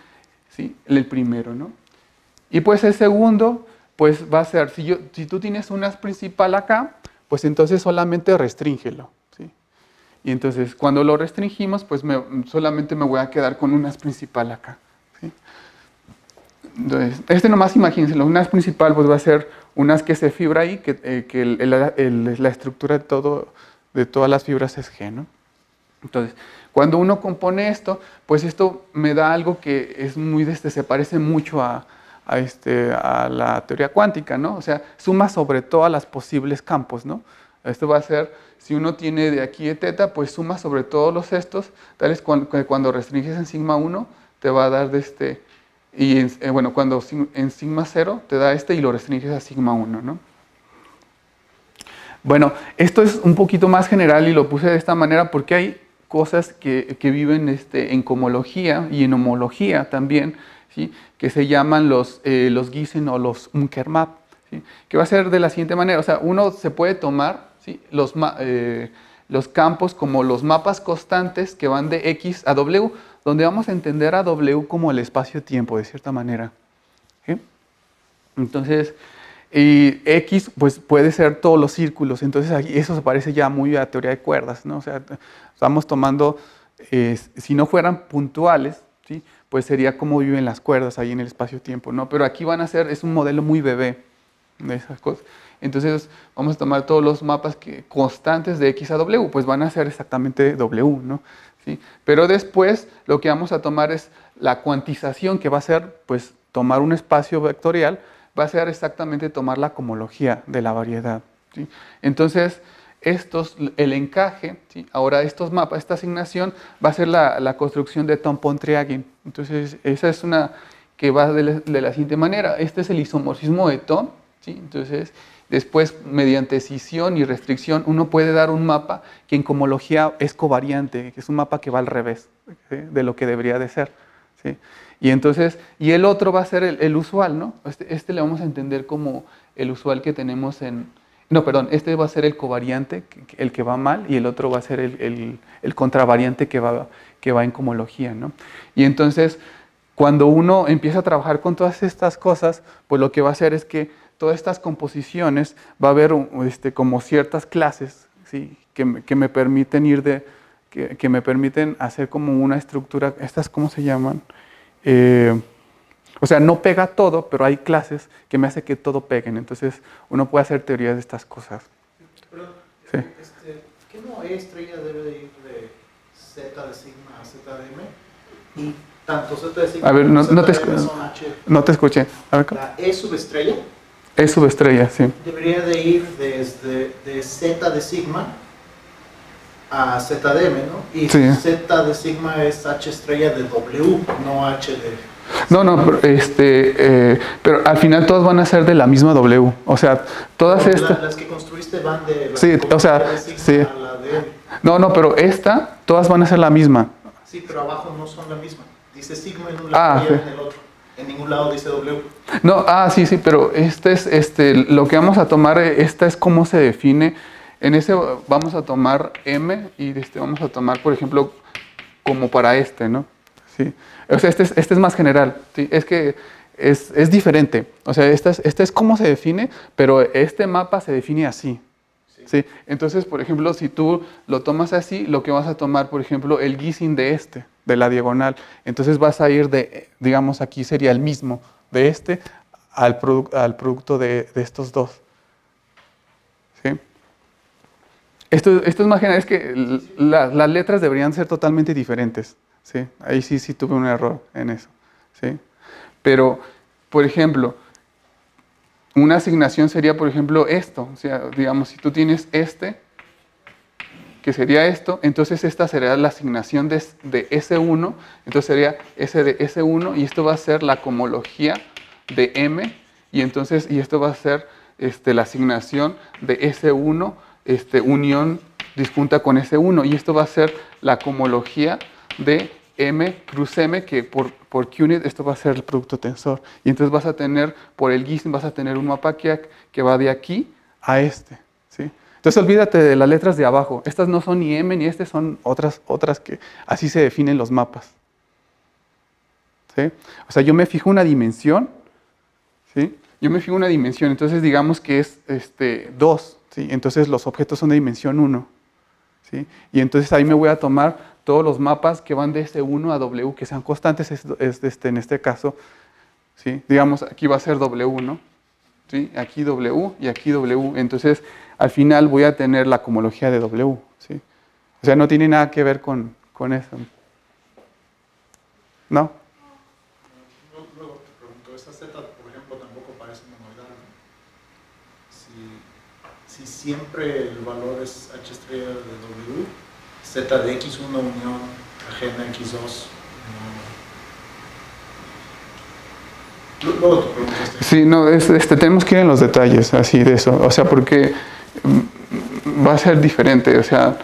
¿sí? El primero, ¿no? Y pues el segundo, pues va a ser, si tú tienes un haz principal acá, pues entonces solamente restríngelo, ¿sí? Y entonces cuando lo restringimos, pues solamente me voy a quedar con un haz principal acá, ¿sí? Entonces, nomás imagínense, un haz principal pues va a ser un haz que se fibra ahí, que la estructura de todas las fibras es G, ¿no? Entonces, cuando uno compone esto, pues esto me da algo que es muy, se parece mucho a la teoría cuántica, ¿no? O sea, suma sobre todas las posibles campos, ¿no? Esto va a ser, si uno tiene de aquí θ, pues suma sobre todos los estos, tales cuando restringes en sigma 1, te va a dar y bueno, cuando en sigma 0 te da y lo restringes a sigma 1, ¿no? Bueno, esto es un poquito más general y lo puse de esta manera porque hay cosas que viven en cohomología y en homología también, ¿sí? Que se llaman los Giesen o los Unkermap, ¿sí? Que va a ser de la siguiente manera, o sea, uno se puede tomar, ¿sí? los campos como los mapas constantes que van de X a W, donde vamos a entender a W como el espacio-tiempo, de cierta manera. ¿Sí? Entonces, y X pues puede ser todos los círculos, entonces aquí eso se parece ya muy a teoría de cuerdas, ¿no? O sea, estamos tomando, si no fueran puntuales, ¿sí? Pues sería como viven las cuerdas ahí en el espacio-tiempo, ¿no? Pero aquí van a ser, es un modelo muy bebé de esas cosas. Entonces vamos a tomar todos los mapas constantes de X a W, pues van a ser exactamente W, ¿no? ¿Sí? Pero después lo que vamos a tomar es la cuantización, que va a ser pues tomar un espacio vectorial, va a ser exactamente tomar la cohomología de la variedad, ¿sí? Entonces el encaje, ¿sí? Ahora estos mapas, esta asignación va a ser la construcción de Thom-Pontryagin. Entonces esa es una que va de la siguiente manera. Este es el isomorfismo de Thom, ¿sí? Entonces después, mediante escisión y restricción, uno puede dar un mapa que en cohomología es covariante, que es un mapa que va al revés, ¿sí? De lo que debería de ser, ¿sí? Y entonces, y el otro va a ser el usual, ¿no? Este le vamos a entender como el usual que tenemos en... No, perdón, este va a ser el covariante, el que va mal, y el otro va a ser el contravariante que va en cohomología, ¿no? Y entonces, cuando uno empieza a trabajar con todas estas cosas, pues lo que va a hacer es que todas estas composiciones va a haber como ciertas clases, ¿sí? que me permiten que me permiten hacer como una estructura, estas ¿cómo se llaman? O sea, no pega todo, pero hay clases que me hace que todo peguen. Entonces, uno puede hacer teorías de estas cosas. Pero, sí. ¿Qué no E estrella debe de ir de Z de sigma a Z de M? Y tanto Z de sigma a ver, como Z no de M son H. No te escuché. A ver, La E subestrella es subestrella, sí. debería de ir de Z de sigma a Z de M, ¿no? Y sí. Z de sigma es H estrella de W, no H de... No, pero al final todas van a ser de la misma W. O sea, todas estas... Las que construiste van de la sí, o sea, de sigma sí. a la de M. No, pero todas van a ser la misma. Sí, pero abajo no son la misma. Dice sigma en un lado y en el otro. En ningún lado dice W. No, sí, pero lo que vamos a tomar, esta es cómo se define. En ese vamos a tomar M y vamos a tomar, por ejemplo, como para ¿no? Sí. O sea, este es más general, ¿sí? Es que es diferente. O sea, este es cómo se define, pero este mapa se define así. Sí. ¿Sí? Entonces, por ejemplo, si tú lo tomas así, lo que vas a tomar, por ejemplo, el Giesing de la diagonal. Entonces vas a ir digamos, aquí sería el mismo, de al producto de estos dos. ¿Sí? Esto es más general, es que las letras deberían ser totalmente diferentes. ¿Sí? Ahí sí tuve un error en eso. ¿Sí? Pero, por ejemplo, una asignación sería, por ejemplo, esto. O sea, digamos, si tú tienes que sería esto, entonces esta sería la asignación de S1, entonces sería S de S1, y esto va a ser la cohomología de M, y esto va a ser la asignación de S1, unión disjunta con S1, y esto va a ser la cohomología de M cruz M, que por QNet esto va a ser el producto tensor. Y entonces vas a tener, por el Giesing, vas a tener un mapa que va de aquí a ¿sí? Entonces olvídate de las letras de abajo. Estas no son ni M ni son otras que así se definen los mapas. ¿Sí? O sea, yo me fijo una dimensión, ¿sí? Yo me fijo una dimensión, entonces digamos que es 2, ¿sí? Entonces los objetos son de dimensión 1. ¿Sí? Y entonces ahí me voy a tomar todos los mapas que van de S1 a W, que sean constantes, en este caso, ¿sí? Digamos, aquí va a ser W, ¿no? ¿Sí? Aquí W y aquí W. Entonces, al final voy a tener la cohomología de W, ¿sí? O sea, no tiene nada que ver con eso. ¿No? Luego te pregunto, esta Z, por ejemplo, tampoco parece monoidal, ¿no? Si siempre el valor es H estrella de W, Z de X1 unión ajena a X2. Luego te pregunto Sí, no, tenemos que ir en los detalles así de eso, o sea, porque va a ser diferente, o sea,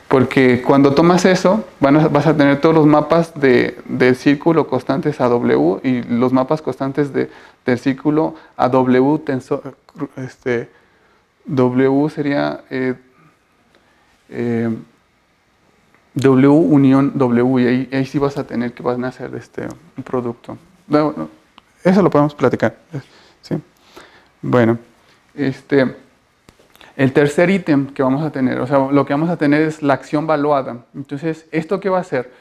porque cuando tomas eso, vas a tener todos los mapas del círculo constantes a W y los mapas constantes del círculo a W tensor, W sería W unión W, y ahí sí vas a tener que van a hacer un producto. Bueno, eso lo podemos platicar. ¿Sí? Bueno, el tercer ítem que vamos a tener, o sea, lo que vamos a tener es la acción valuada. Entonces, ¿esto qué va a hacer?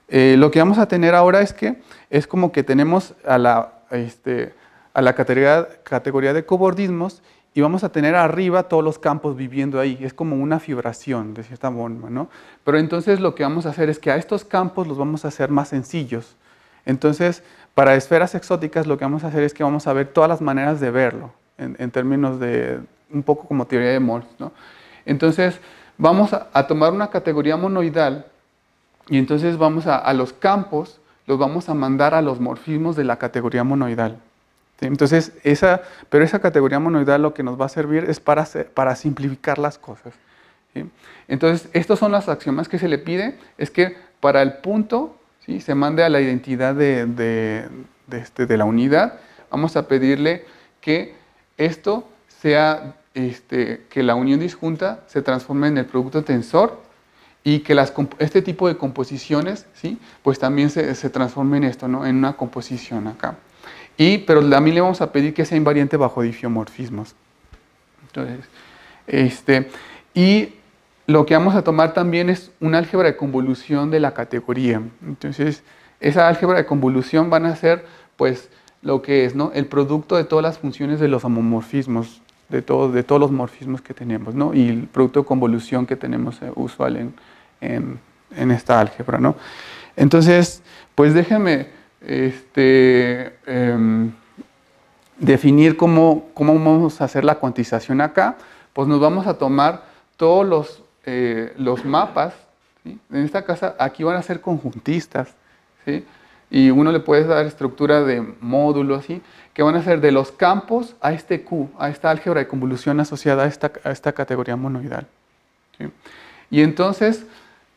Lo que vamos a tener ahora es como que tenemos a la categoría de cobordismos y vamos a tener arriba todos los campos viviendo ahí. Es como una fibración, de cierta forma, ¿no? Pero entonces lo que vamos a hacer es que a estos campos los vamos a hacer más sencillos. Entonces, para esferas exóticas lo que vamos a hacer es que vamos a ver todas las maneras de verlo, en términos de un poco como teoría de Morse, ¿no? Entonces, vamos a tomar una categoría monoidal y entonces vamos a los campos, los vamos a mandar a los morfismos de la categoría monoidal. ¿Sí? Entonces, pero esa categoría monoidal lo que nos va a servir es para simplificar las cosas. ¿Sí? Entonces, estas son las axiomas que se le pide, es que para el punto, ¿sí?, se mande a la identidad de la unidad. Vamos a pedirle que esto sea, que la unión disjunta se transforme en el producto tensor y que este tipo de composiciones, ¿sí?, pues también se transforme en esto, ¿no?, en una composición acá. Pero también le vamos a pedir que sea invariante bajo difiomorfismos. Entonces, y lo que vamos a tomar también es una álgebra de convolución de la categoría. Entonces, esa álgebra de convolución van a ser, pues, lo que es, ¿no?, el producto de todas las funciones de los homomorfismos, de todos los morfismos que tenemos, ¿no?, y el producto de convolución que tenemos usual en esta álgebra, ¿no? Entonces, pues déjenme definir cómo vamos a hacer la cuantización acá. Pues nos vamos a tomar todos los mapas, ¿sí? En esta casa aquí van a ser conjuntistas, ¿sí? Y uno le puede dar estructura de módulos, ¿sí?, que van a ser de los campos a este Q, a esta álgebra de convolución asociada a esta categoría monoidal, ¿sí? Y entonces,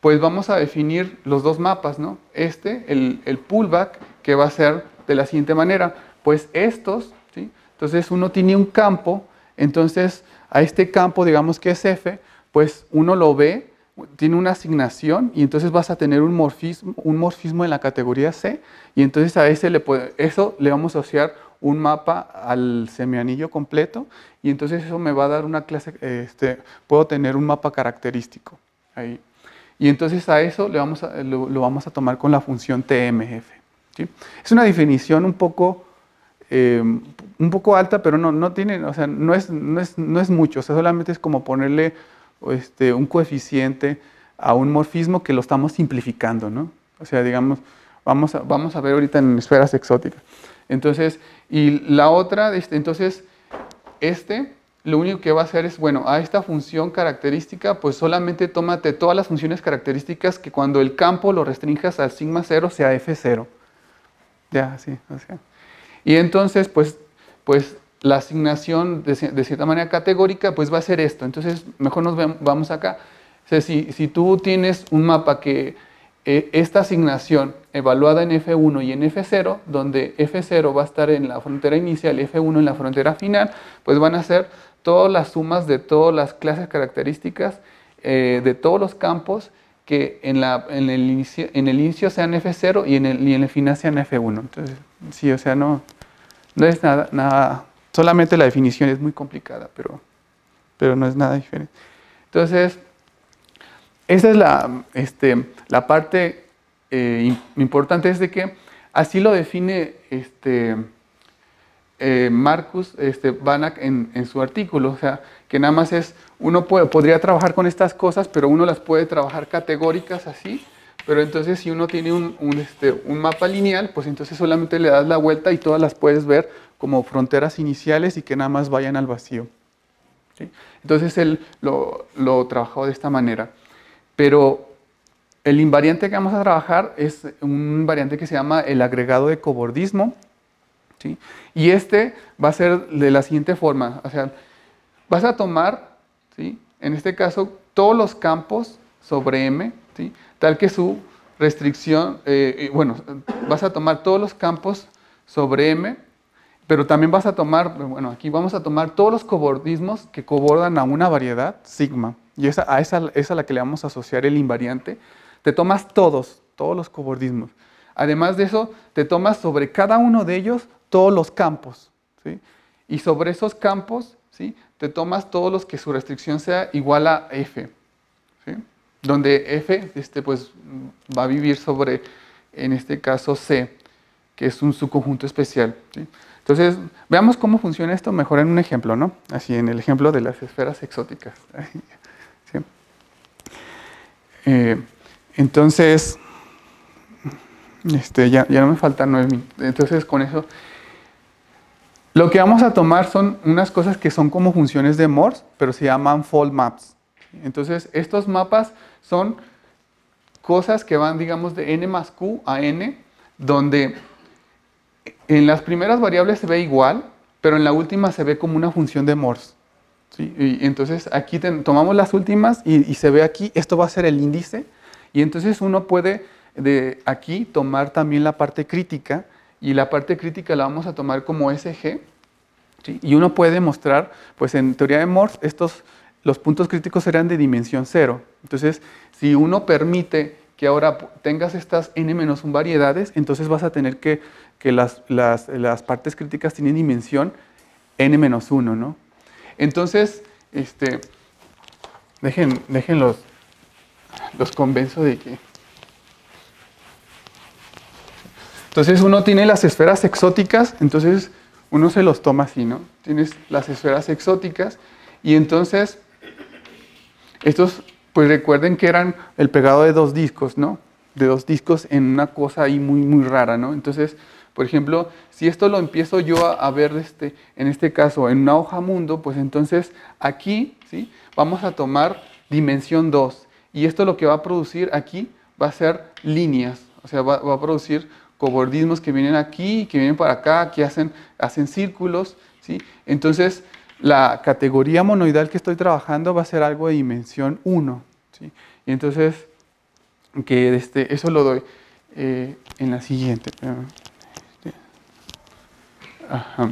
pues vamos a definir los dos mapas, ¿no? El pullback, que va a ser de la siguiente manera. Pues estos, ¿sí? Entonces uno tiene un campo, entonces a este campo, digamos que es F, pues uno lo ve, tiene una asignación y entonces vas a tener un morfismo en la categoría C y entonces a eso le vamos a asociar un mapa al semianillo completo y entonces eso me va a dar una clase, puedo tener un mapa característico ahí. Y entonces a eso lo vamos a tomar con la función TMF. ¿Sí? Es una definición un poco alta, pero no tiene, o sea, no es mucho, o sea, solamente es como ponerle un coeficiente a un morfismo que lo estamos simplificando, ¿no? O sea, digamos, vamos a ver ahorita en esferas exóticas. Entonces, y la otra, entonces, lo único que va a hacer es, bueno, a esta función característica, pues solamente tómate todas las funciones características que cuando el campo lo restringas al sigma 0 sea F0. Ya, sí, o sea. Y entonces, pues la asignación de cierta manera categórica, pues va a ser esto. Entonces, mejor vamos acá. O sea, si tú tienes un mapa que esta asignación evaluada en F1 y en F0, donde F0 va a estar en la frontera inicial y F1 en la frontera final, pues van a ser todas las sumas de todas las clases características de todos los campos que en el inicio sean F0 y en el final sean F1. Entonces, sí, o sea, no es nada, solamente la definición es muy complicada, pero no es nada diferente. Entonces, esa es la parte importante, es de que así lo define Marcus Banach en su artículo, o sea, que nada más uno podría trabajar con estas cosas, pero uno las puede trabajar categóricas así, pero entonces si uno tiene un mapa lineal, pues entonces solamente le das la vuelta y todas las puedes ver como fronteras iniciales y que nada más vayan al vacío. ¿Sí? Entonces él lo trabajó de esta manera. Pero el invariante que vamos a trabajar es un invariante que se llama el agregado de cobordismo, ¿sí? Y va a ser de la siguiente forma, o sea, vas a tomar, ¿sí?, en este caso, todos los campos sobre M, ¿sí?, tal que su restricción, vas a tomar todos los campos sobre M Pero también vas a tomar, bueno, aquí vamos a tomar todos los cobordismos que cobordan a una variedad sigma. Y esa es a la que le vamos a asociar el invariante. Te tomas todos los cobordismos. Además de eso, te tomas sobre cada uno de ellos todos los campos, ¿sí? Y sobre esos campos, ¿sí?, te tomas todos los que su restricción sea igual a F, ¿sí? Donde F pues, va a vivir sobre, en este caso, C, que es un subconjunto especial, ¿sí? Entonces, veamos cómo funciona esto mejor en un ejemplo, ¿no? Así, en el ejemplo de las esferas exóticas. ¿Sí? Entonces, ya no me faltan 9 minutos. Entonces, con eso, lo que vamos a tomar son unas cosas que son como funciones de Morse, pero se llaman fold maps. Entonces, estos mapas son cosas que van, digamos, de n más q a n, donde en las primeras variables se ve igual, pero en la última se ve como una función de Morse, ¿sí? Y entonces aquí tomamos las últimas y se ve aquí, esto va a ser el índice, y entonces uno puede de aquí tomar también la parte crítica, y la parte crítica la vamos a tomar como SG, ¿sí? Y uno puede mostrar, pues en teoría de Morse, los puntos críticos serán de dimensión 0. Entonces, si uno permite que ahora tengas estas n-1 variedades, entonces vas a tener que las partes críticas tienen dimensión n-1, ¿no? Entonces, dejen los convenzo de que... Entonces uno tiene las esferas exóticas, entonces uno se los toma así, ¿no? Tienes las esferas exóticas y entonces estos, pues recuerden que eran el pegado de 2 discos, ¿no? De 2 discos en una cosa ahí muy, muy rara, ¿no? Entonces, por ejemplo, si esto lo empiezo yo a ver en este caso en una hoja mundo, pues entonces aquí, ¿sí?, vamos a tomar dimensión 2. Y esto lo que va a producir aquí va a ser líneas, o sea, va a producir cobordismos que vienen aquí, que vienen para acá, que hacen círculos, ¿sí? Entonces, la categoría monoidal que estoy trabajando va a ser algo de dimensión 1, ¿sí? Y entonces, que eso lo doy en la siguiente. Ajá.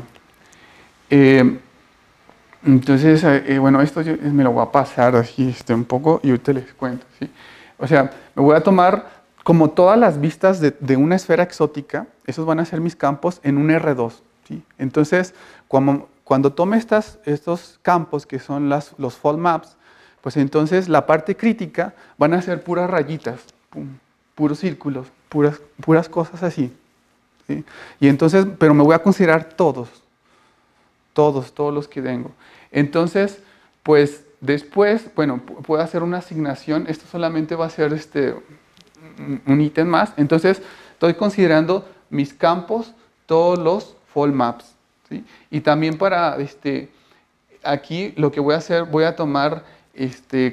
Entonces, bueno, esto me lo voy a pasar así un poco y ahorita les cuento, ¿sí? O sea, me voy a tomar como todas las vistas de una esfera exótica, esos van a ser mis campos en un R2, ¿sí? Entonces, cuando tome estos campos que son los fold maps, pues entonces la parte crítica van a ser puras rayitas, puros círculos, puras cosas así, ¿sí? Y entonces, pero me voy a considerar todos los que tengo. Entonces, pues después, bueno, puedo hacer una asignación, esto solamente va a ser un ítem más, entonces estoy considerando mis campos, todos los fold maps, ¿sí? Y también para, aquí lo que voy a hacer, voy a tomar,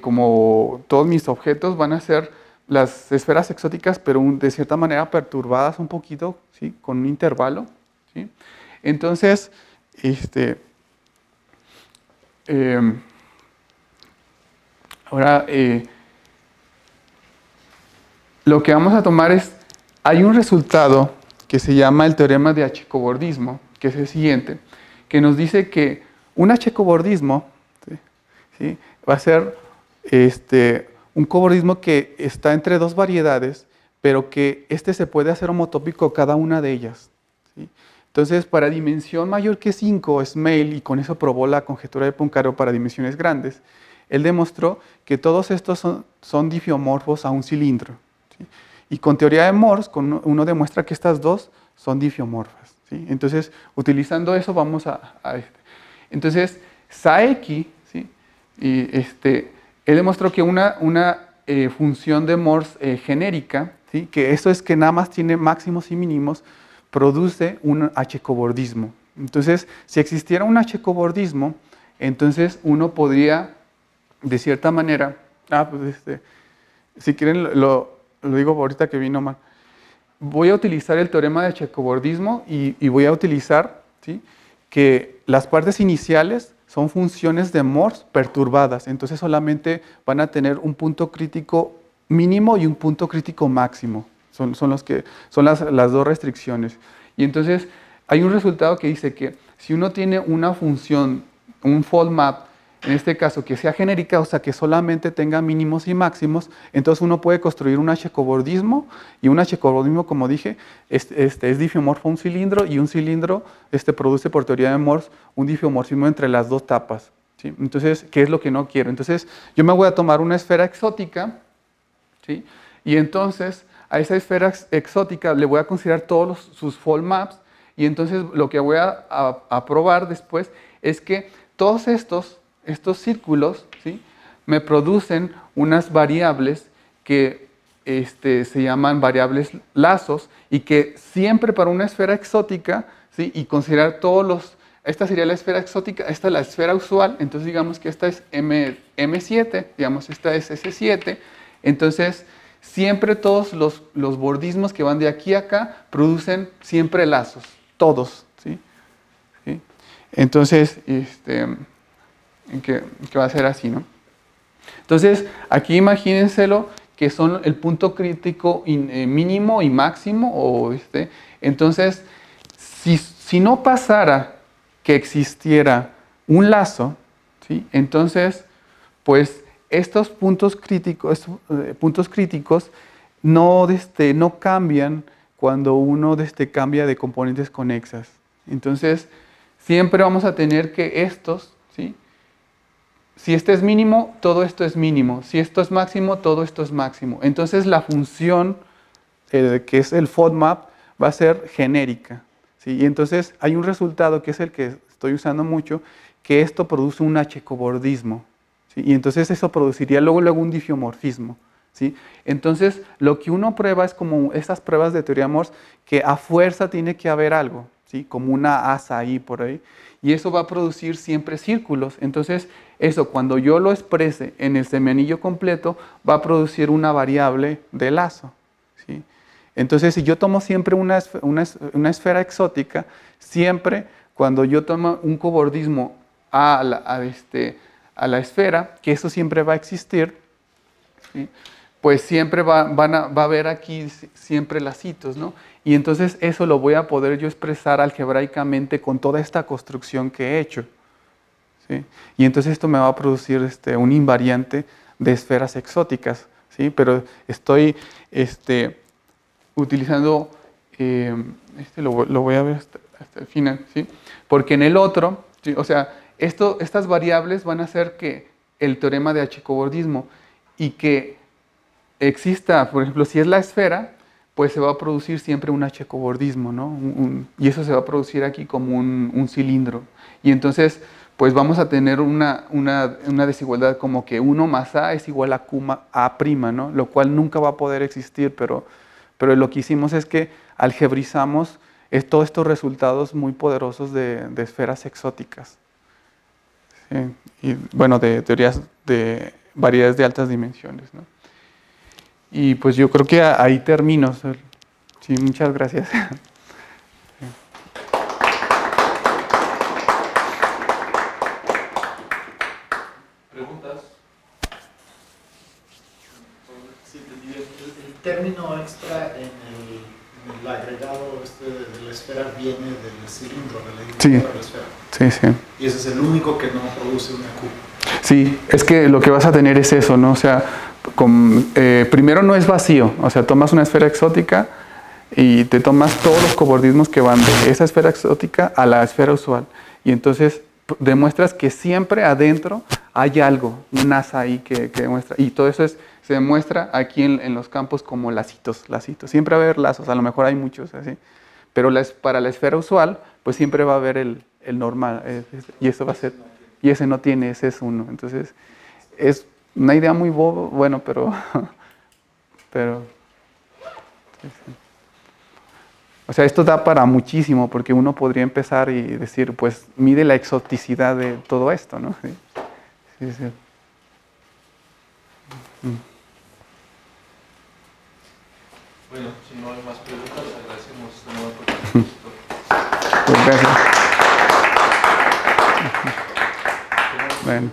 como todos mis objetos van a ser las esferas exóticas, pero de cierta manera perturbadas un poquito, ¿sí?, con un intervalo, ¿sí? Entonces, ahora, lo que vamos a tomar hay un resultado que se llama el teorema de H-cobordismo, que es el siguiente, que nos dice que un H-cobordismo, ¿sí?, va a ser un cobordismo que está entre 2 variedades, pero que se puede hacer homotópico cada una de ellas, ¿sí? Entonces, para dimensión mayor que 5, Smale, y con eso probó la conjetura de Poincaré para dimensiones grandes, él demostró que todos estos son difiomorfos a un cilindro, ¿sí? Y con teoría de Morse, uno demuestra que estas dos son difiomorfas, ¿sí? Entonces, utilizando eso, vamos Entonces, Saeki, ¿sí?, y él demostró que una función de Morse genérica, ¿sí?, que eso es que nada más tiene máximos y mínimos, produce un H-cobordismo. Entonces, si existiera un H-cobordismo, entonces uno podría, de cierta manera, si quieren lo digo ahorita que vino mal, voy a utilizar el teorema de H-cobordismo y voy a utilizar, ¿sí?, que las partes iniciales son funciones de Morse perturbadas, entonces solamente van a tener un punto crítico mínimo y un punto crítico máximo. Son las 2 restricciones. Y entonces, hay un resultado que dice que si uno tiene una función, un fold map, en este caso que sea genérica, o sea que solamente tenga mínimos y máximos, entonces uno puede construir un H-cobordismo, y un H-cobordismo, como dije, es difiomorfo a un cilindro, y un cilindro produce por teoría de Morse un difiomorfismo entre las dos tapas, ¿sí? Entonces, ¿qué es lo que no quiero? Entonces, yo me voy a tomar una esfera exótica, ¿sí? Y entonces a esa esfera exótica le voy a considerar todos sus fold maps, y entonces lo que voy a probar después es que todos estos círculos, ¿sí?, me producen unas variables que se llaman variables lazos, y que siempre para una esfera exótica, ¿sí?, y considerar esta sería la esfera exótica, esta es la esfera usual, entonces digamos que esta es M7, digamos esta es S7, entonces siempre todos los bordismos que van de aquí a acá producen siempre lazos, todos, ¿sí? ¿Sí? Entonces, que va a ser así, ¿no? Entonces, aquí imagínenselo que son el punto crítico mínimo y máximo, entonces, si no pasara que existiera un lazo, ¿sí?, entonces, pues, estos puntos críticos no cambian cuando uno cambia de componentes conexas. Entonces, siempre vamos a tener que estos, ¿sí?, si este es mínimo, todo esto es mínimo. Si esto es máximo, todo esto es máximo. Entonces la función, que es el FODMAP, va a ser genérica, ¿sí? Y entonces hay un resultado que es el que estoy usando mucho, que esto produce un H-cobordismo, ¿sí? Y entonces eso produciría luego un difiomorfismo, ¿sí? Entonces lo que uno prueba es como esas pruebas de teoría Morse, que a fuerza tiene que haber algo, ¿sí?, como una asa ahí por ahí. Y eso va a producir siempre círculos. Entonces, eso, cuando yo lo exprese en el semianillo completo, va a producir una variable de lazo, ¿sí? Entonces, si yo tomo siempre una esfera exótica, siempre cuando yo tomo un cobordismo a la esfera, que eso siempre va a existir, ¿sí?, pues siempre va a haber aquí siempre lacitos, ¿no? Y entonces eso lo voy a poder yo expresar algebraicamente con toda esta construcción que he hecho, ¿sí? Y entonces esto me va a producir un invariante de esferas exóticas, ¿sí? Pero estoy utilizando, lo voy a ver hasta el final, ¿sí? Porque en el otro, ¿sí?, o sea, estas variables van a hacer que el teorema de H-cobordismo, y que exista, por ejemplo, si es la esfera, pues se va a producir siempre un H-cobordismo, ¿no? Y eso se va a producir aquí como un cilindro. Y entonces, pues vamos a tener una desigualdad como que 1 más A es igual a Q A', ¿no? Lo cual nunca va a poder existir, pero lo que hicimos es que algebrizamos todos estos resultados muy poderosos de esferas exóticas. ¿Sí? Y bueno, de teorías de variedades de altas dimensiones, ¿no? Y pues yo creo que ahí termino. Sí, muchas gracias. ¿Preguntas? Sí, el término extra en el agregado de la esfera viene del cilindro, de la esfera. Sí, sí. Y ese es el único que no produce una Q. Sí, es que lo que vas a tener es eso, ¿no? O sea, primero no es vacío, o sea, tomas una esfera exótica y te tomas todos los cobordismos que van de esa esfera exótica a la esfera usual. Y entonces demuestras que siempre adentro hay algo, un asa ahí que demuestra. Y todo eso se demuestra aquí en los campos como lacitos. Siempre va a haber lazos, a lo mejor hay muchos así. Pero para la esfera usual, pues siempre va a haber el normal. Y eso va a ser, y ese no tiene, ese es uno. Entonces, es una idea muy boba, bueno, pero sí, sí. O sea, esto da para muchísimo, porque uno podría empezar y decir, pues, mide la exoticidad de todo esto, ¿no? Sí, sí, sí. Bueno, si no hay más preguntas, agradecemos de nuevo por Pues gracias. Bueno.